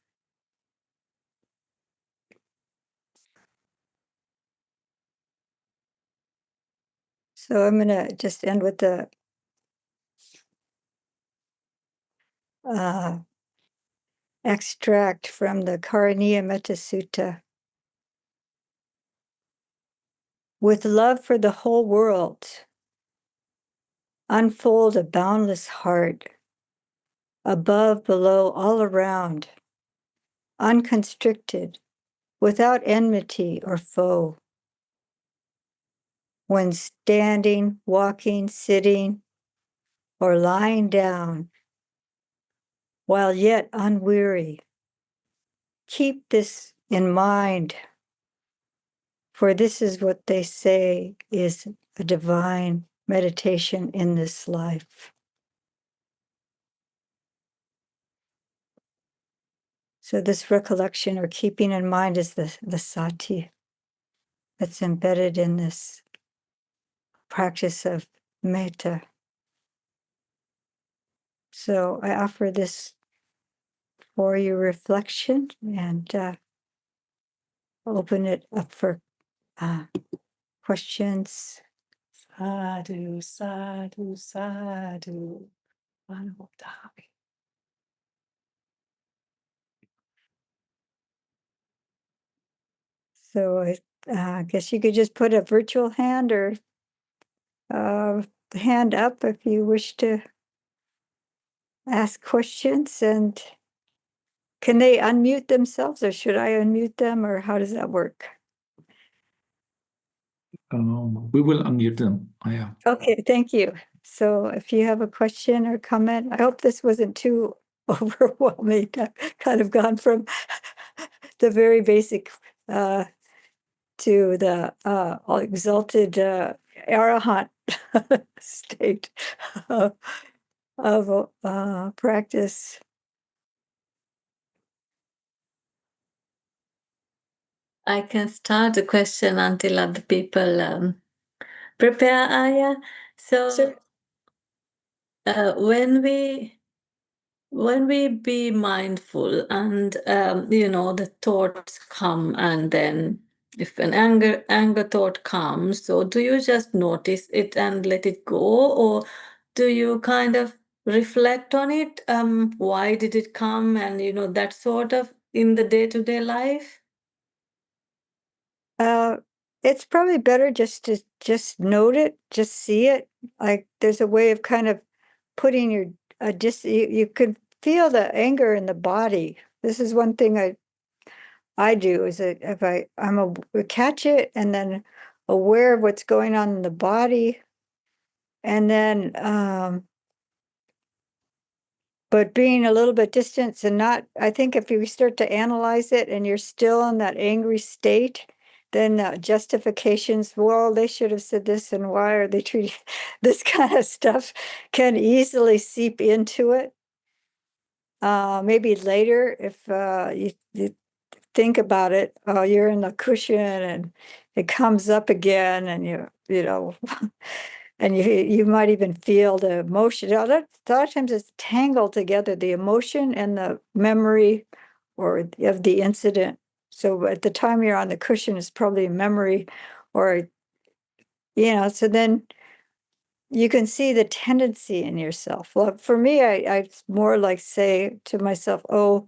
So I'm going to just end with the extract from the Karaniya Metta Sutta. With love for the whole world, unfold a boundless heart, above, below, all around, unconstricted, without enmity or foe. When standing, walking, sitting, or lying down, while yet unweary, keep this in mind, for this is what they say is a divine meditation in this life. So this recollection or keeping in mind is the sati that's embedded in this practice of metta. So I offer this for your reflection and open it up for questions. Sadhu, sadhu, sadhu. So I guess you could just put a virtual hand or hand up if you wish to ask questions. And can they unmute themselves, or should I unmute them, or how does that work? We will unmute them. Yeah. Okay, thank you. So if you have a question or comment, I hope this wasn't too overwhelming. I've kind of gone from the very basic to the exalted arahant state of practice. I can start the question until other people prepare, Ayya. So, when we be mindful and the thoughts come, and then if an anger thought comes, so do you just notice it and let it go, or do you kind of reflect on it? Why did it come, and that sort of in the day-to-day life? It's probably better just to just note it, just see it. Like there's a way of kind of putting your you could feel the anger in the body. This is one thing I do is that if I'm catch it and then aware of what's going on in the body, and then but being a little bit distant and not, I think if you start to analyze it and you're still in that angry state, then justifications, well, they should have said this, and why are they treating this kind of stuff can easily seep into it. maybe later, if you think about it, you're in a cushion and it comes up again, and you know, and you might even feel the emotion. A lot of times it's tangled together, the emotion and the memory or of the incident. So at the time you're on the cushion, it's probably a memory, or so then you can see the tendency in yourself. Well, for me, I more like say to myself, oh,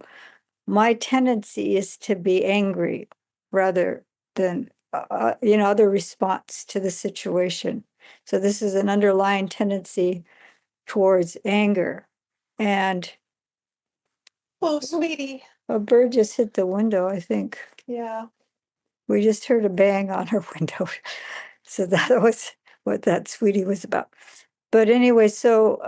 my tendency is to be angry rather than, other response to the situation. So this is an underlying tendency towards anger. And Oh, sweetie. a bird just hit the window, I think. Yeah. We just heard a bang on her window. So that was what that sweetie was about. But anyway, so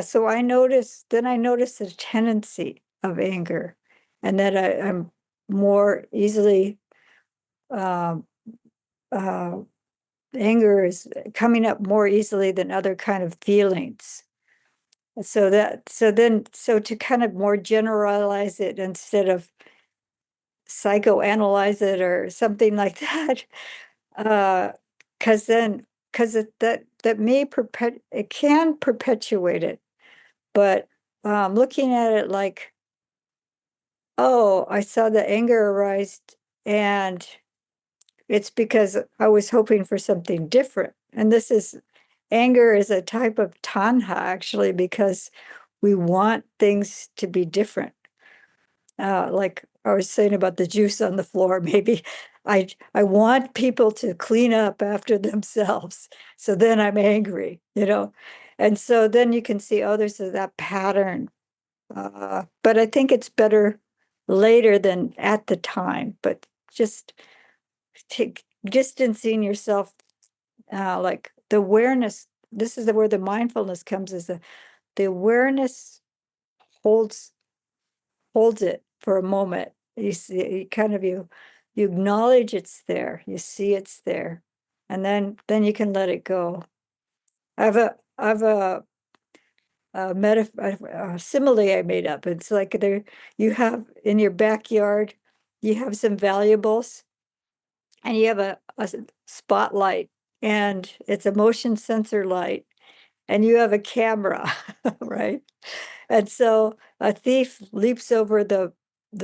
so I noticed the tendency of anger, and that I'm more easily anger is coming up more easily than other kind of feelings. So to kind of more generalize it instead of psychoanalyze it or something like that, because that may it can perpetuate it. But looking at it like, oh, I saw the anger arise, and it's because I was hoping for something different. And anger is a type of tanha, actually, because we want things to be different. Like I was saying about the juice on the floor, maybe I want people to clean up after themselves. So then I'm angry, And so then you can see, oh, there's that pattern. But I think it's better later than at the time. But just distancing yourself, like the awareness. This is where the mindfulness comes. Is the awareness holds it for a moment. You see, you acknowledge it's there. You see it's there, and then you can let it go. I've a simile I made up. It's like you have in your backyard, you have some valuables, and you have a spotlight, and it's a motion sensor light, and you have a camera, right? And so a thief leaps over the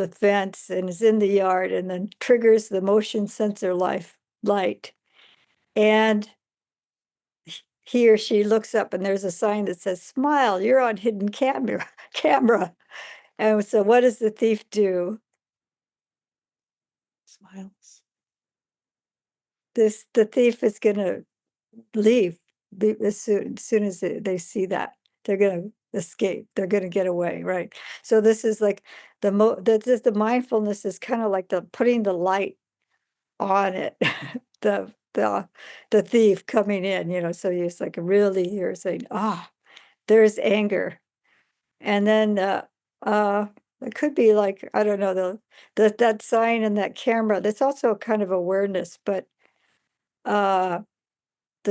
fence and is in the yard, and then triggers the motion sensor light. And he or she looks up, and there's a sign that says, "Smile, you're on hidden camera." And so what does the thief do? Smiles. The thief is gonna leave as soon as they see that. They're gonna escape. They're gonna get away, right? So this is like the mindfulness is kind of like the putting the light on it, the thief coming in, so it's like really you're saying, there's anger. And then it could be like, I don't know, that sign and that camera, that's also kind of awareness, but the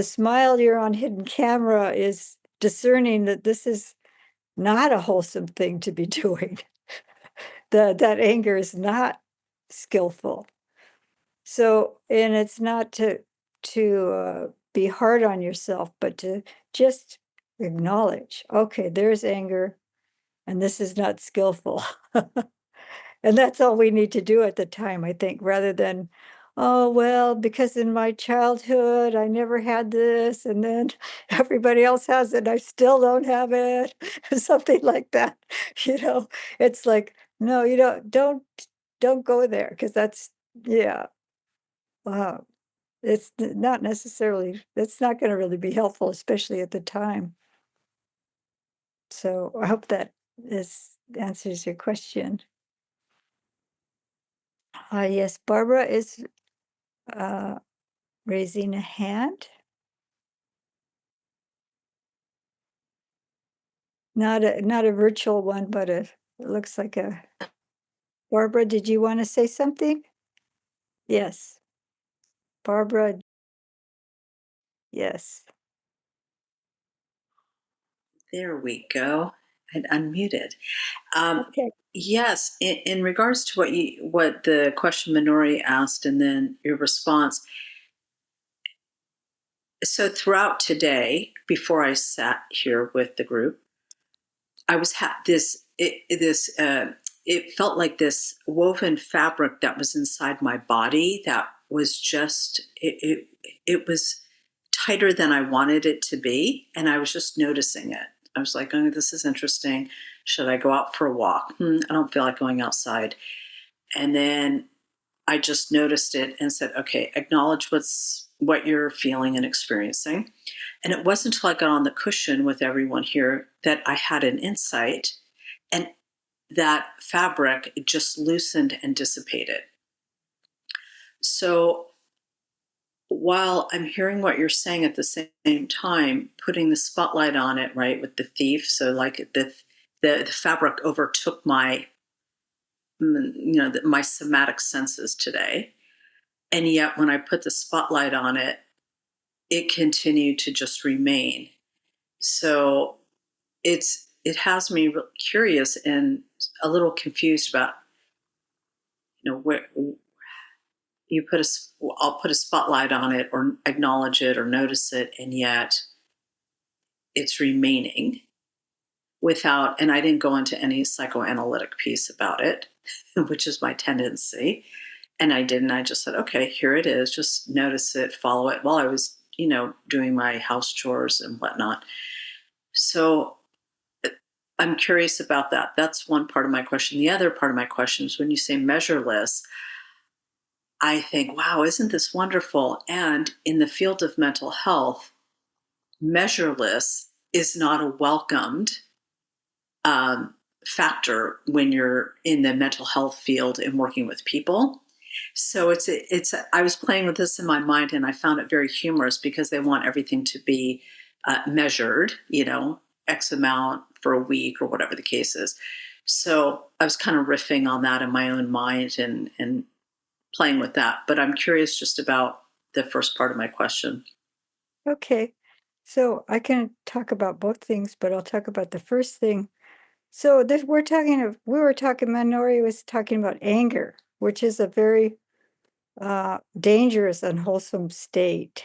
smile you're on hidden camera is discerning that this is not a wholesome thing to be doing. That anger is not skillful. So, and it's not to be hard on yourself, but to just acknowledge, okay, there's anger, and this is not skillful. And that's all we need to do at the time, I think, rather than, oh, well, because in my childhood, I never had this, and then everybody else has it, I still don't have it, something like that. It's like, no, you don't go there, because yeah, uh, not necessarily, it's not going to really be helpful, especially at the time. So I hope that this answers your question. Yes, Barbara is raising a hand. Not a virtual one, but it looks like a. Barbara, did you want to say something? Yes. Barbara, yes. There we go. I'd unmuted. Okay. Yes, in regards to what the question Minori asked, and then your response. So throughout today, before I sat here with the group, I was it felt like this woven fabric that was inside my body that was just it was tighter than I wanted it to be, and I was just noticing it. I was like, oh, this is interesting. Should I go out for a walk? I don't feel like going outside. And then I just noticed it and said, okay, acknowledge what you're feeling and experiencing. And it wasn't until I got on the cushion with everyone here that I had an insight, and that fabric just loosened and dissipated. So while I'm hearing what you're saying, at the same time, putting the spotlight on it, right, with the thief. So like the fabric overtook my, my somatic senses today. And yet when I put the spotlight on it, it continued to just remain. So it has me curious and a little confused about, where I'll put a spotlight on it or acknowledge it or notice it, and yet it's remaining without, and I didn't go into any psychoanalytic piece about it, which is my tendency. And I didn't. I just said, okay, here it is. Just notice it, follow it, while I was, doing my house chores and whatnot. So I'm curious about that. That's one part of my question. The other part of my question is when you say measureless, I think, wow, isn't this wonderful? And in the field of mental health, measureless is not a welcomed factor when you're in the mental health field and working with people. So I was playing with this in my mind, and I found it very humorous because they want everything to be measured, X amount for a week or whatever the case is. So I was kind of riffing on that in my own mind and playing with that. But I'm curious just about the first part of my question. Okay. So I can talk about both things, but I'll talk about the first thing. So we were talking, Minori was talking about anger, which is a very dangerous, unwholesome state.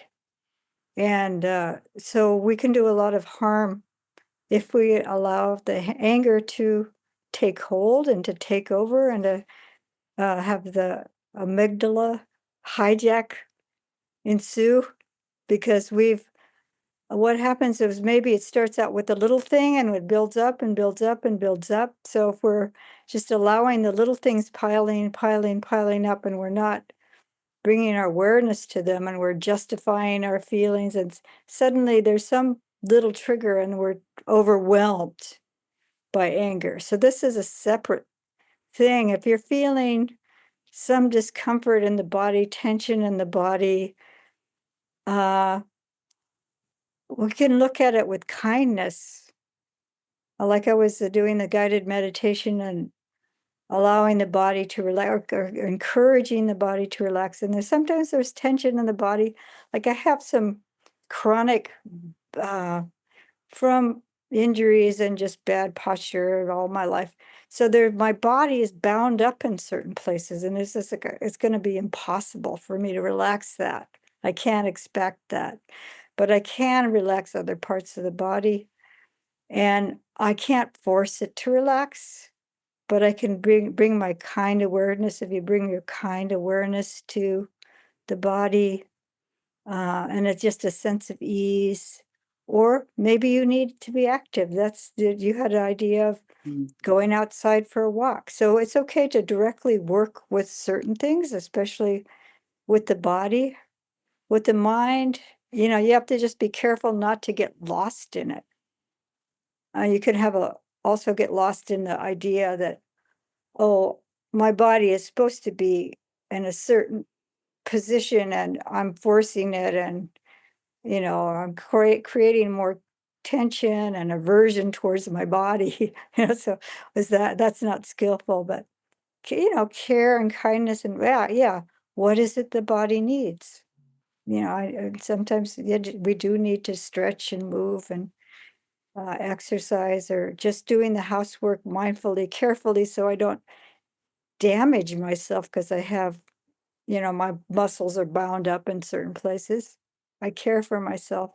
And so we can do a lot of harm if we allow the anger to take hold and to take over and to have the amygdala hijack ensue, because what happens is maybe it starts out with a little thing and it builds up and builds up and builds up. So if we're just allowing the little things piling up, and we're not bringing our awareness to them, and we're justifying our feelings, and suddenly there's some little trigger and we're overwhelmed by anger. So this is a separate thing. If you're feeling some discomfort in the body, tension in the body, we can look at it with kindness. Like I was doing the guided meditation and allowing the body to relax, or encouraging the body to relax. And sometimes there's tension in the body. Like I have some chronic from injuries and just bad posture all my life. So my body is bound up in certain places, and it's just it's going to be impossible for me to relax that. I can't expect that, but I can relax other parts of the body, and I can't force it to relax. But I can bring my kind awareness. If you bring your kind awareness to the body, and it's just a sense of ease. Or maybe you need to be active. You had an idea of going outside for a walk. So it's okay to directly work with certain things, especially with the body. With the mind, you have to just be careful not to get lost in it. You can also get lost in the idea that, oh, my body is supposed to be in a certain position and I'm forcing it, and I'm creating more tension and aversion towards my body. So that's not skillful, but care and kindness, and yeah, what is it the body needs? Sometimes we do need to stretch and move, and exercise, or just doing the housework mindfully, carefully, so I don't damage myself because I have, my muscles are bound up in certain places. I care for myself.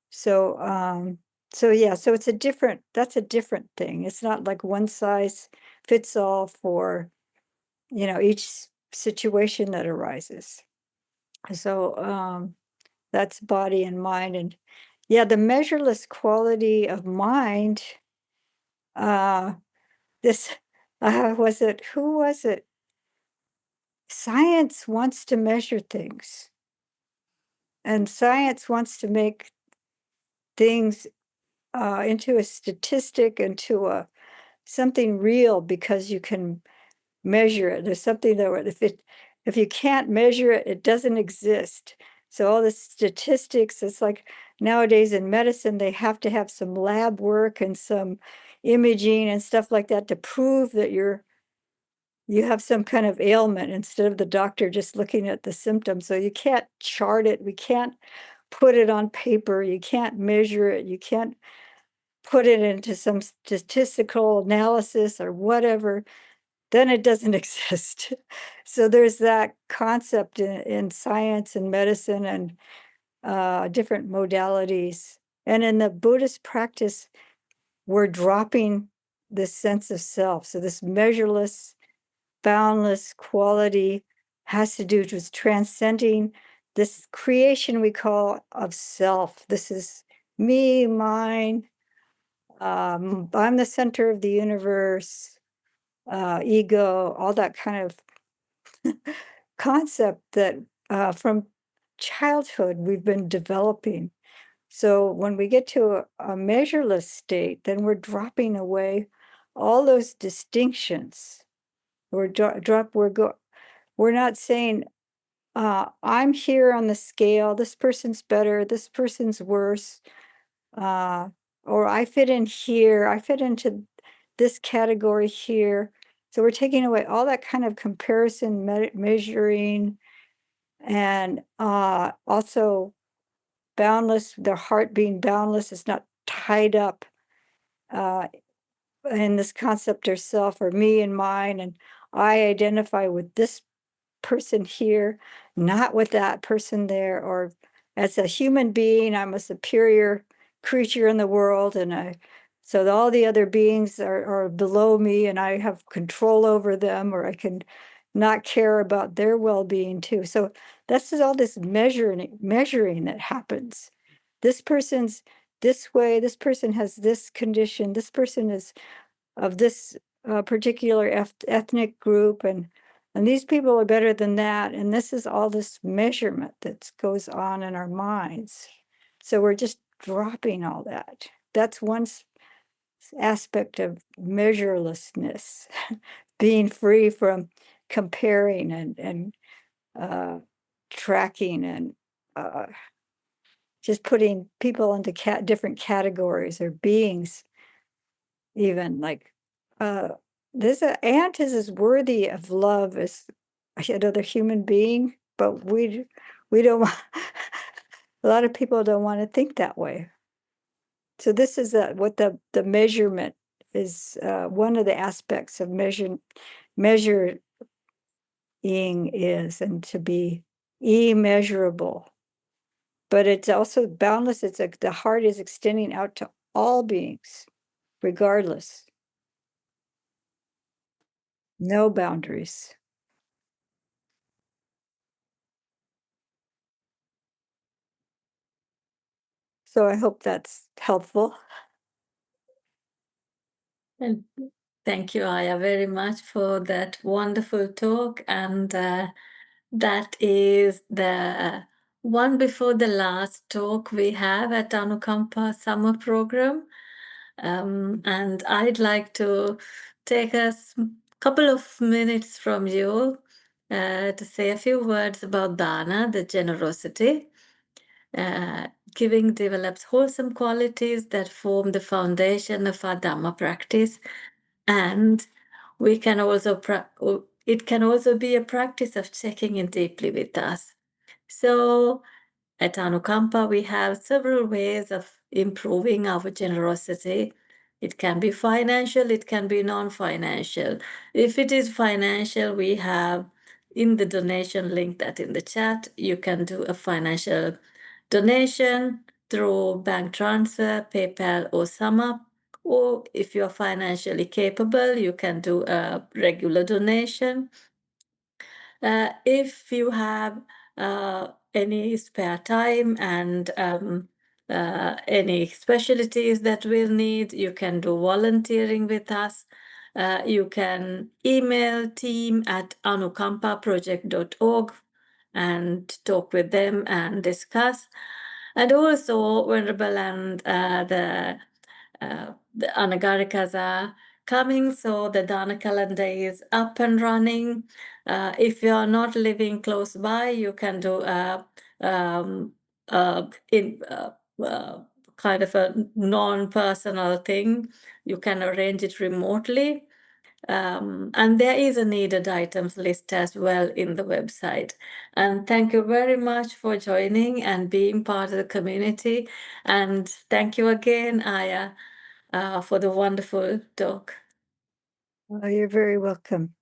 So, yeah, so that's a different thing. It's not like one size fits all for, each situation that arises. So, that's body and mind. And yeah, the measureless quality of mind, this, who was it? Science wants to measure things, and science wants to make things into a statistic, into something real, because you can measure it. There's something that if you can't measure it, it doesn't exist. So all the statistics, it's like nowadays in medicine, they have to have some lab work and some imaging and stuff like that to prove that you have some kind of ailment, instead of the doctor just looking at the symptoms. So you can't chart it. We can't put it on paper. You can't measure it. You can't put it into some statistical analysis or whatever. Then it doesn't exist. So there's that concept in science and medicine and different modalities. And in the Buddhist practice, we're dropping this sense of self. So this measureless, boundless quality has to do with transcending this creation we call of self. This is me, mine. I'm the center of the universe, ego, all that kind of concept that from childhood we've been developing. So when we get to a measureless state, then we're dropping away all those distinctions. We're not saying, I'm here on the scale, this person's better, this person's worse, or I fit in here, I fit into this category here. So we're taking away all that kind of comparison, measuring, and also boundless, their heart being boundless is not tied up in this concept of self or me and mine, and I identify with this person here, not with that person there, or as a human being, I'm a superior creature in the world, and so all the other beings are below me, and I have control over them, or I can not care about their well-being too. So this is all this measuring that happens. This person's this way, this person has this condition, this person is of this particular ethnic group, and these people are better than that. And this is all this measurement that goes on in our minds. So we're just dropping all that. That's one aspect of measurelessness, being free from comparing and tracking and just putting people into different categories, or beings, even like this ant is as worthy of love as another human being, but we don't a lot of people don't want to think that way. So this is what the measurement is, one of the aspects of measuring is, and to be immeasurable. But it's also boundless. It's the heart is extending out to all beings, regardless. No boundaries. So I hope that's helpful. And thank you, Ayya, very much for that wonderful talk. And that is the one before the last talk we have at Anukampa summer program. And I'd like to take a couple of minutes from you to say a few words about dana, the generosity. Giving develops wholesome qualities that form the foundation of our Dhamma practice. And we can also it can also be a practice of checking in deeply with us. So at Anukampa, we have several ways of improving our generosity. It can be financial, it can be non-financial. If it is financial, we have in the donation link that in the chat, you can do a financial donation through bank transfer, PayPal, or SumUp. Or if you're financially capable, you can do a regular donation. If you have any spare time and any specialties that we'll need, you can do volunteering with us. You can email team@anukampaproject.org and talk with them and discuss. And also, Venerable and the Anagarikas are coming, so the Dana calendar is up and running. If you are not living close by, you can do kind of a non-personal thing. You can arrange it remotely. And there is a needed items list as well in the website. And thank you very much for joining and being part of the community. And thank you again, Ayya, for the wonderful talk. You're very welcome.